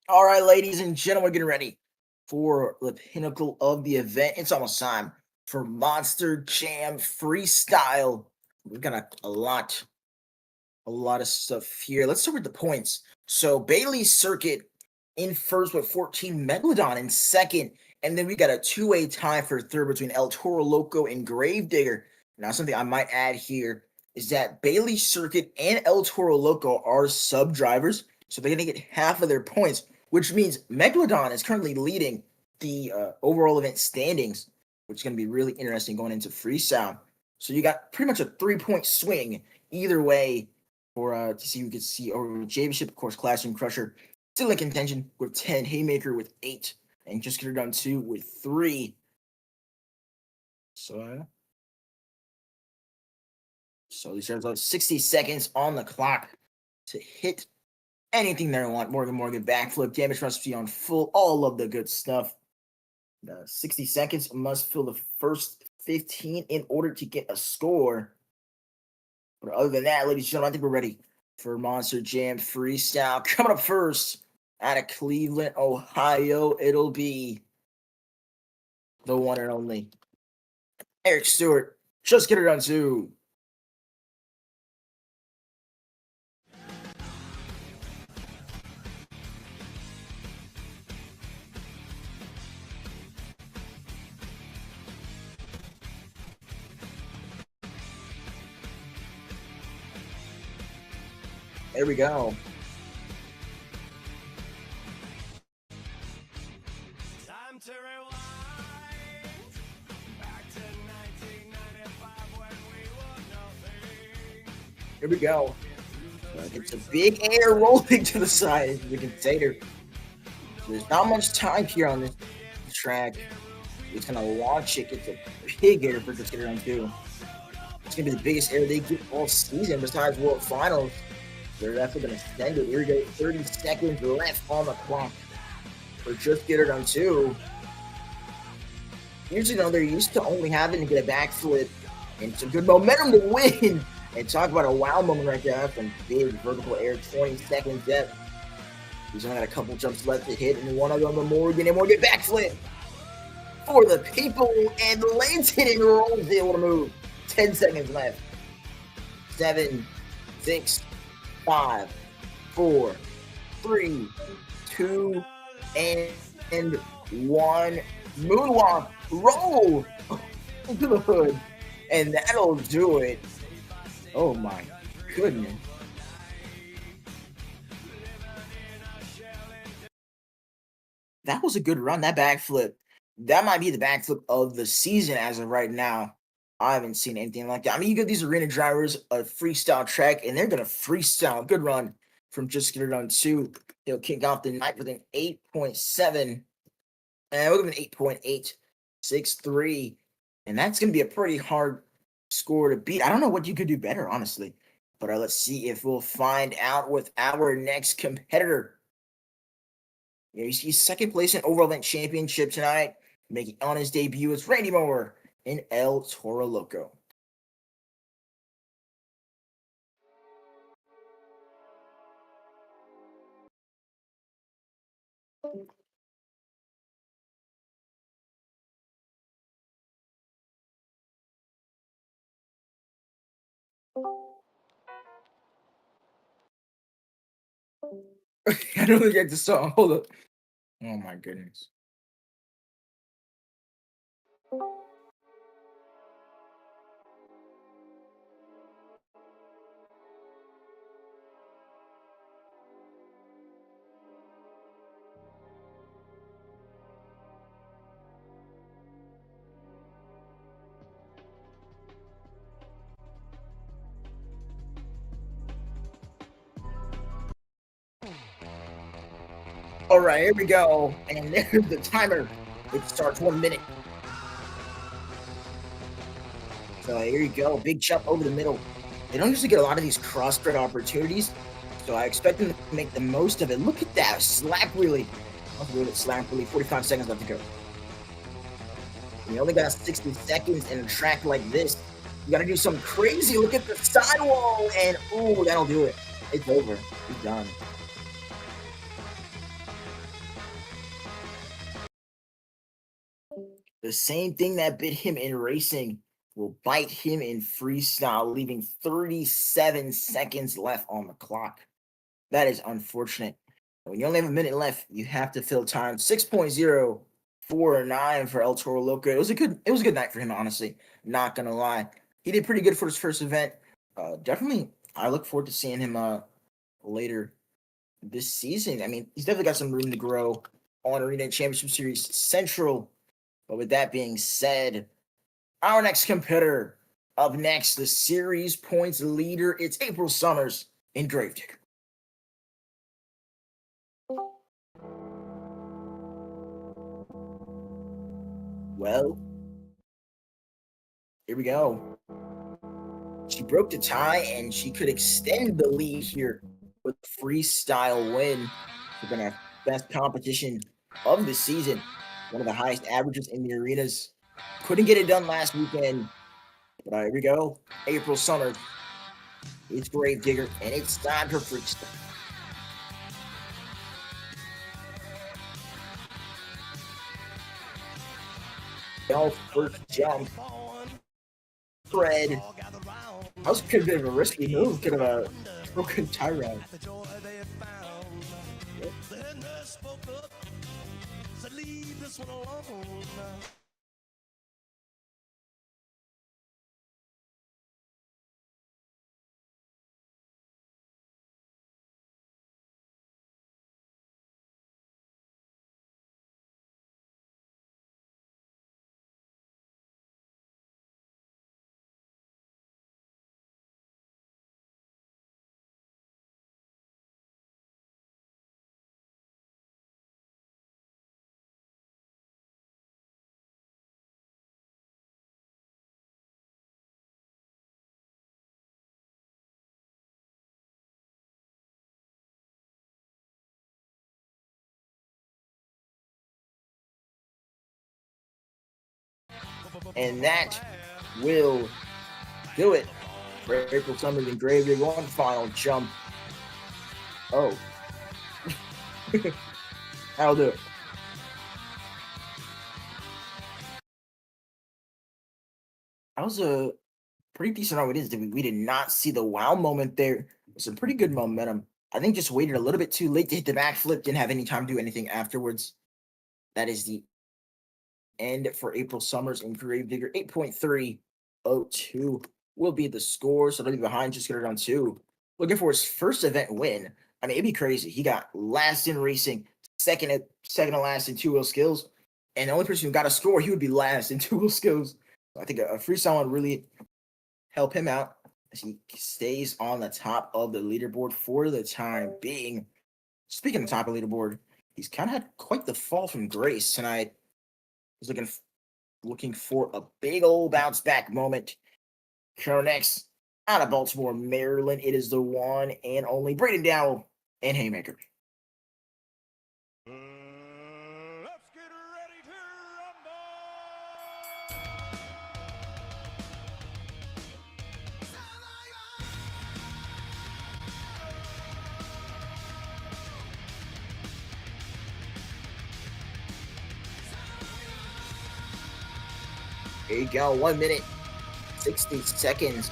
All right, ladies and gentlemen, getting ready for the pinnacle of the event. It's almost time for Monster Jam Freestyle. We've got a lot of stuff here. Let's start with the points. So Bailey's Circuit in first with 14, Megalodon in second, and then we got a two-way tie for third between El Toro Loco and Gravedigger. Now, something I might add here is that Bailey's Circuit and El Toro Loco are sub-drivers, so they're going to get half of their points, which means Megalodon is currently leading the overall event standings, which is going to be really interesting going into freestyle. So you got pretty much a 3-point swing either way for to see who can see over Championship. Of course, Classroom Crusher still in contention with 10, Haymaker with 8, and Just Get Her Done 2 with 3. So these are about 60 seconds on the clock to hit anything they want. Morgan, backflip, damage must be on full, all of the good stuff. 60 seconds must fill the first 15 in order to get a score. But other than that, ladies and gentlemen, I think we're ready for Monster Jam Freestyle. Coming up first, out of Cleveland, Ohio, it'll be the one and only Eric Stewart. Just Get Her Done 2. There we go. Time to rewind back to 1995 when we were nothing. Here we go. It's a big air rolling to the side, as you can say there. There's not much time here on this track. It's gonna launch it. It's a big air for Just Get Her Done 2. It's gonna be the biggest air they get all season besides World Finals. They're definitely going to extend it. Here we go. 30 seconds left on the clock for Just Get Her Done 2. Usually, they're used to only having to get a backflip and some good momentum to win. And talk about a wow moment right there. Some big vertical air, 20 seconds left. He's only got a couple jumps left to hit, and one of them, the Morgan backflip for the people, and lands it and rolls able to move. 10 seconds left. 7, 6, 5, 4, 3, 2, and 1. Moonwalk, roll into the hood, and that'll do it. Oh my goodness. That was a good run, that backflip. That might be the backflip of the season as of right now. I haven't seen anything like that. I mean, you get these arena drivers, a freestyle track, and they're going to freestyle. Good run from Just Get Her Done 2. He'll kick off the night with an 8.7. And we'll give an 8.863. And that's going to be a pretty hard score to beat. I don't know what you could do better, honestly. But let's see if we'll find out with our next competitor. Yeah, you see second place in overall event championship tonight. Making on his debut is Randy Mower in El Toro Loco. I don't think I just saw. Hold up. Oh my goodness. All right, here we go. And there's the timer. It starts 1 minute. So here you go. Big jump over the middle. They don't usually get a lot of these cross-thread opportunities. So I expect them to make the most of it. Look at that. Slap wheelie. Slap wheelie. 45 seconds left to go. And you only got 60 seconds in a track like this. You got to do something crazy. Look at the sidewall. And, ooh, that'll do it. It's over. It's done. The same thing that bit him in racing will bite him in freestyle, leaving 37 seconds left on the clock. That is unfortunate. When you only have a minute left, you have to fill time. 6.049 for El Toro Loco. It was a good night for him, honestly. Not gonna lie. He did pretty good for his first event. Definitely, I look forward to seeing him later this season. I mean, he's definitely got some room to grow on Arena Championship Series Central. But with that being said, our next competitor up next, the series points leader. It's April Summers in Gravedigger. Well, here we go. She broke the tie and she could extend the lead here with a freestyle win. We're going to have best competition of the season. One of the highest averages in the arenas. Couldn't get it done last weekend. But here we go. April Summers. It's Gravedigger and it's time for freestyle. First jump. Thread. That was could have been a risky move. Could have broken tie round. And that will do it for April Summers and Gravedigger. One final jump. Oh. That'll do it. That was a pretty decent run. We did not see the wow moment there. Some pretty good momentum. I think just waited a little bit too late to hit the backflip. Didn't have any time to do anything afterwards. That is the end for April Summers and Gravedigger. 8.302 will be the score. So they'll be behind, just get it on 2. Looking for his first event win. I mean, it'd be crazy. He got last in racing, second to last in 2-wheel skills. And the only person who got a score, he would be last in 2-wheel skills. I think a freestyle would really help him out as he stays on the top of the leaderboard for the time being. Speaking of top of the leaderboard, he's kind of had quite the fall from grace tonight. He's looking for a big old bounce back moment. Coming next, out of Baltimore, Maryland, it is the one and only Braden Dowell and Haymaker. Let's get ready to rumble! There you go, 1 minute, 60 seconds.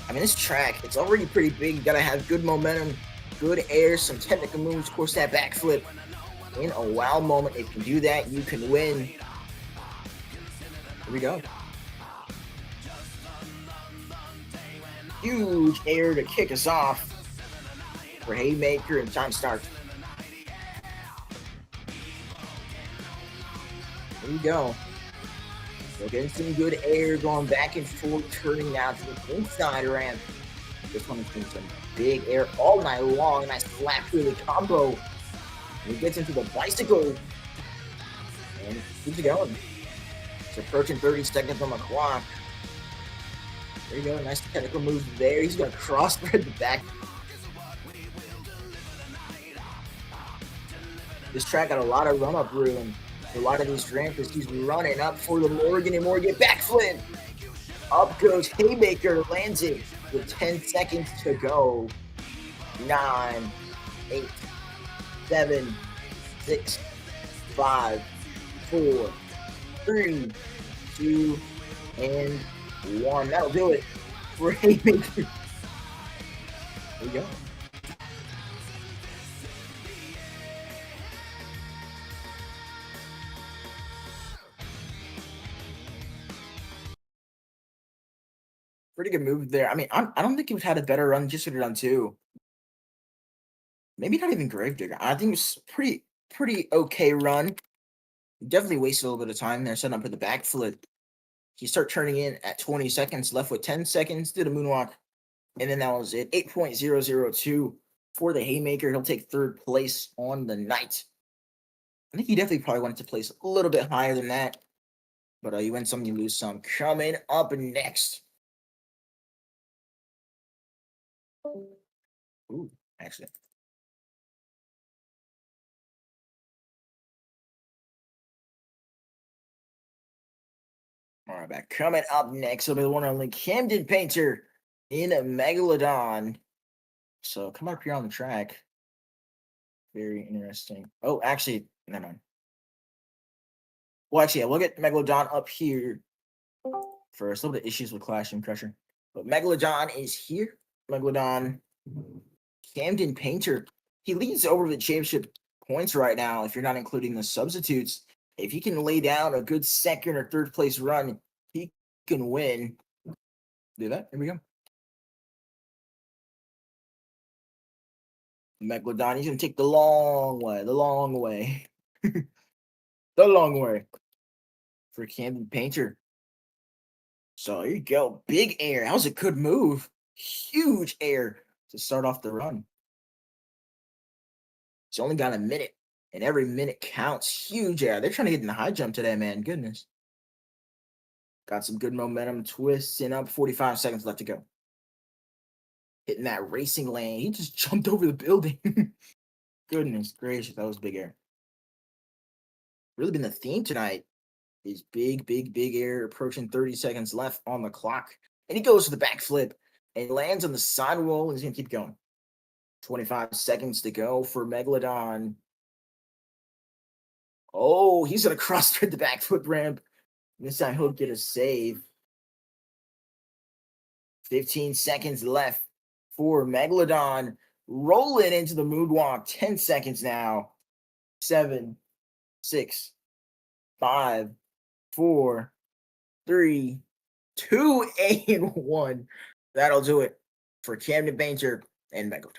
I mean, this track, it's already pretty big. You gotta have good momentum, good air, some technical moves, of course, that backflip. In a wow moment, if you do that, you can win. Here we go. Huge air to kick us off for Haymaker, and time starts. Here we go. We're getting some good air going back and forth, turning now to the inside ramp. This one has been some big air all night long. Nice flat through the combo. And he gets into the bicycle and keeps it going. It's approaching 30 seconds on the clock. There you go. Nice technical move there. He's going to cross thread the back. This track got a lot of run-up room. A lot of these ramps, he's running up for the Morgan and Morgan backflip. Up goes Haymaker, lands it with 10 seconds to go. 9, 8, 7, 6, 5, 4, 3, 2, and 1. That'll do it for Haymaker. There you go. Pretty good move there. I mean, I don't think he would have had a better run just run 2. Maybe not even Gravedigger. I think it was pretty okay run. Definitely wasted a little bit of time there setting up for the backflip. He start turning in at 20 seconds, left with 10 seconds, did a moonwalk, and then that was it. 8.002 for the Haymaker. He'll take 3rd place on the night. I think he definitely probably wanted to place a little bit higher than that. But you win some, you lose some. Coming up next. Ooh, accident. All right, back. Coming up next will be the one and only Camden Painter in a Megalodon. So come up here on the track. Very interesting. Oh, actually, never mind. Well, actually, yeah, we'll get Megalodon up here first. A little bit of issues with Clash and Crusher. But Megalodon is here. Megalodon, Camden Painter. He leads over the championship points right now if you're not including the substitutes. If he can lay down a good 2nd or 3rd place run, he can win. Do that. Here we go. Megalodon, he's going to take the long way. The long way for Camden Painter. So here you go. Big air. That was a good move. Huge air to start off the run. He's only got a minute, and every minute counts. Huge air. They're trying to get in the high jump today, man. Goodness. Got some good momentum. Twisting up. 45 seconds left to go. Hitting that racing lane. He just jumped over the building. Goodness gracious. That was big air. Really been the theme tonight. Is big air, approaching 30 seconds left on the clock. And he goes to the backflip and lands on the sidewall, and he's going to keep going. 25 seconds to go for Megalodon. Oh, he's going to cross-tread the backflip ramp. This time he'll get a save. 15 seconds left for Megalodon. Rolling into the moonwalk. 10 seconds now. 7, 6, 5, 4, 3, 2, and 1. That'll do it for Camden Painter and Megalodon.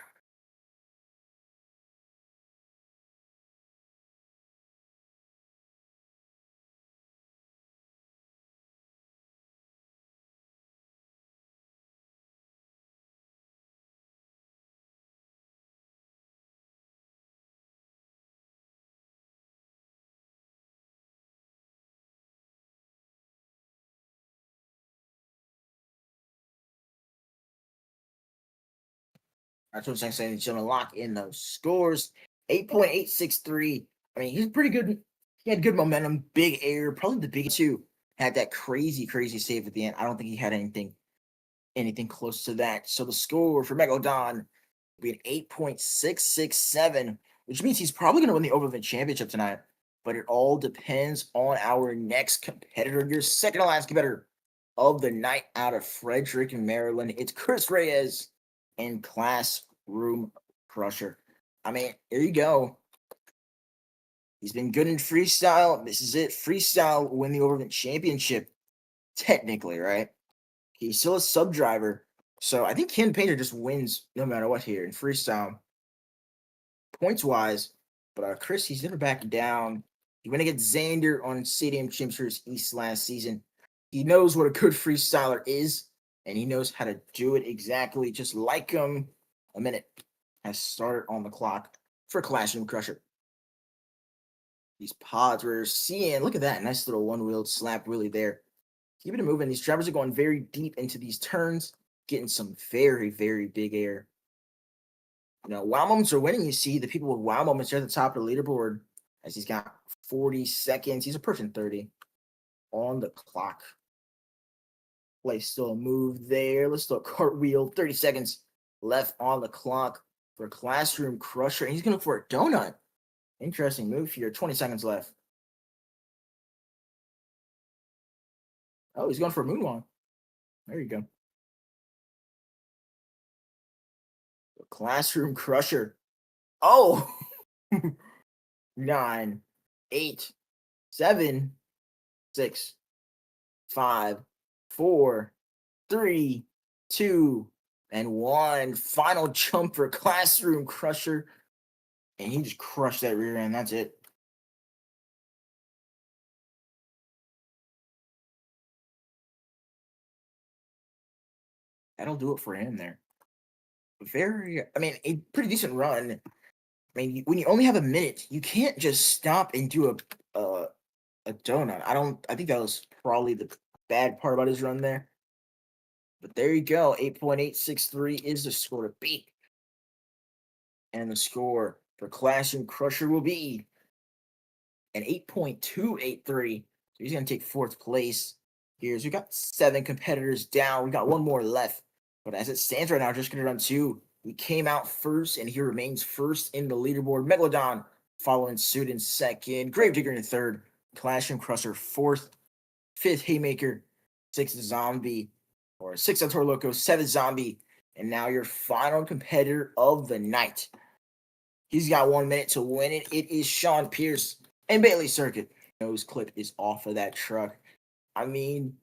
That's what I'm saying. He's going to lock in those scores. 8.863. I mean, he's pretty good. He had good momentum, big air, probably the biggest two. Had that crazy save at the end. I don't think he had anything close to that. So the score for Megalodon will be an 8.667, which means he's probably going to win the Overland Championship tonight. But it all depends on our next competitor, your second to last competitor of the night out of Frederick, Maryland. It's Chris Reyes and Classroom Crusher. I mean, there you go. He's been good in freestyle. This is it. Freestyle win the Overland Championship, technically, right? He's still a sub driver. So I think Ken Painter just wins no matter what here in freestyle, points wise. But Chris, he's never backed down. He went against Xander on Stadium Championships East last season. He knows what a good freestyler is, and he knows how to do it exactly just like him. A minute has started on the clock for Classroom Crusher. These pods we're seeing, look at that. Nice little one-wheeled slap wheelie there. Keeping it moving. These drivers are going very deep into these turns, getting some very big air. You know, wow moments are winning. You see the people with wow moments are at the top of the leaderboard as he's got 40 seconds. He's approaching 30 on the clock. Play still a move there. Let's do a cartwheel. 30 seconds left on the clock for Classroom Crusher. And he's going to look for a donut. Interesting move here. 20 seconds left. Oh, he's going for a moonwalk. There you go. Classroom crusher. Oh, 9, 8, 7, 6, 5, 4, 3, 2, and 1. Final jump for classroom crusher. And he just crushed that rear end. That's it. That'll do it for him there. A pretty decent run. I mean, when you only have a minute, you can't just stop and do a donut. I think that was probably the bad part about his run there. But there you go. 8.863 is the score to beat. And the score for Classroom Crusher will be an 8.283. So he's going to take fourth place. Here's we got 7 competitors down. We got 1 more left. But as it stands right now, just going to run 2. We came out first, and he remains first in the leaderboard. Megalodon following suit in second. Gravedigger in third. Classroom Crusher fourth. 5th Haymaker. 6th Zombie. Or 6th El Toro Loco. 7th Zombie. And now your final competitor of the night. He's got 1 minute to win it. It is Sean Pierce and Bailey Circuit. Nose clip is off of that truck. I mean,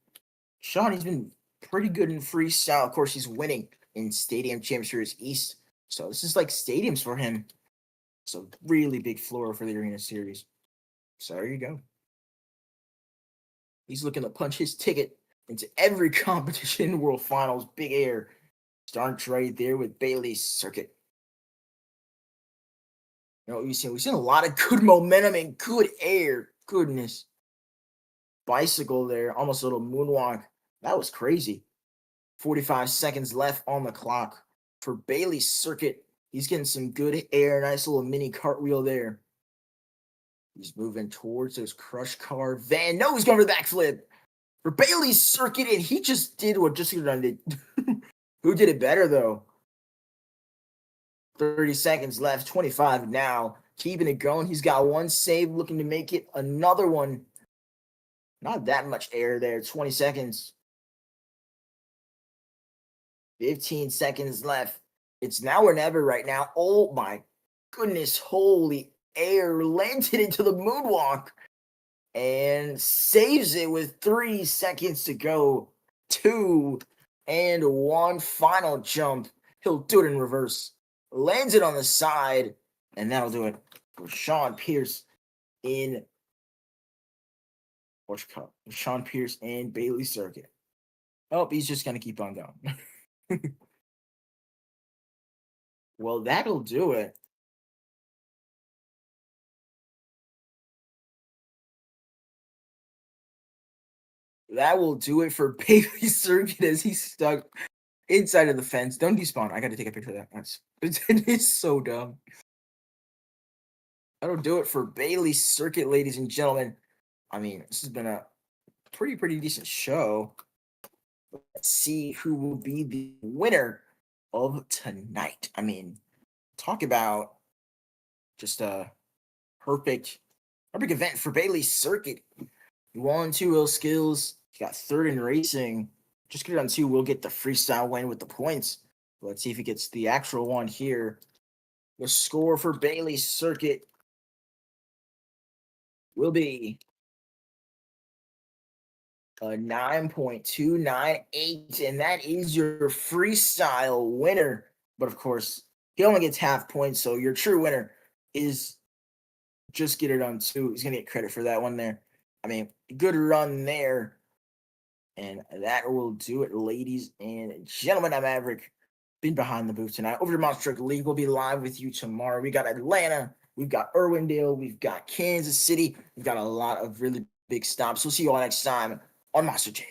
Sean, he's been pretty good in freestyle. Of course, he's winning in Stadium Champions Series East. So this is like stadiums for him. So really big floor for the Arena Series. So there you go. He's looking to punch his ticket into every competition in World Finals. Big air starts right there with Bailey's Circuit. You know what we've seen? We've seen a lot of good momentum and good air. Goodness. Bicycle there, almost a little moonwalk. That was crazy. 45 seconds left on the clock for Bailey's Circuit. He's getting some good air. Nice little mini cartwheel there. He's moving towards those crush car van. No, he's going for the backflip for Bailey's Circuit, and he just did what Jessica Dunn did. Who did it better, though? 30 seconds left, 25 now. Keeping it going. He's got 1 save, looking to make it another one. Not that much air there. 20 seconds. 15 seconds left. It's now or never right now. Oh my goodness. Holy air. Landed into the moonwalk. And saves it with 3 seconds to go. 2 and 1 final jump. He'll do it in reverse. Lands it on the side. And that'll do it for Sean Pierce in Sean Pierce and Bailey Circuit. Oh, he's just going to keep on going. Well, that'll do it. That will do it for Bailey Circuit as he's stuck inside of the fence. Don't despawn. I got to take a picture of that. It is so dumb. That'll do it for Bailey Circuit, ladies and gentlemen. I mean, this has been a pretty decent show. Let's see who will be the winner of tonight. I mean, talk about just a perfect event for Bailey Circuit. He won 2 wheel skills. He got 3rd in racing. Just get it on 2. We'll get the freestyle win with the points. Let's see if he gets the actual one here. The score for Bailey Circuit will be a 9.298, and that is your freestyle winner. But of course, he only gets half points, so your true winner is just get it on 2. He's gonna get credit for that one there. I mean, good run there. And that will do it, ladies and gentlemen. I'm Maverick. Been behind the booth tonight. Over to Monster Trucks League. We'll be live with you tomorrow. We got Atlanta. We've got Irwindale. We've got Kansas City. We've got a lot of really big stops. We'll see you all next time on Monster Jam.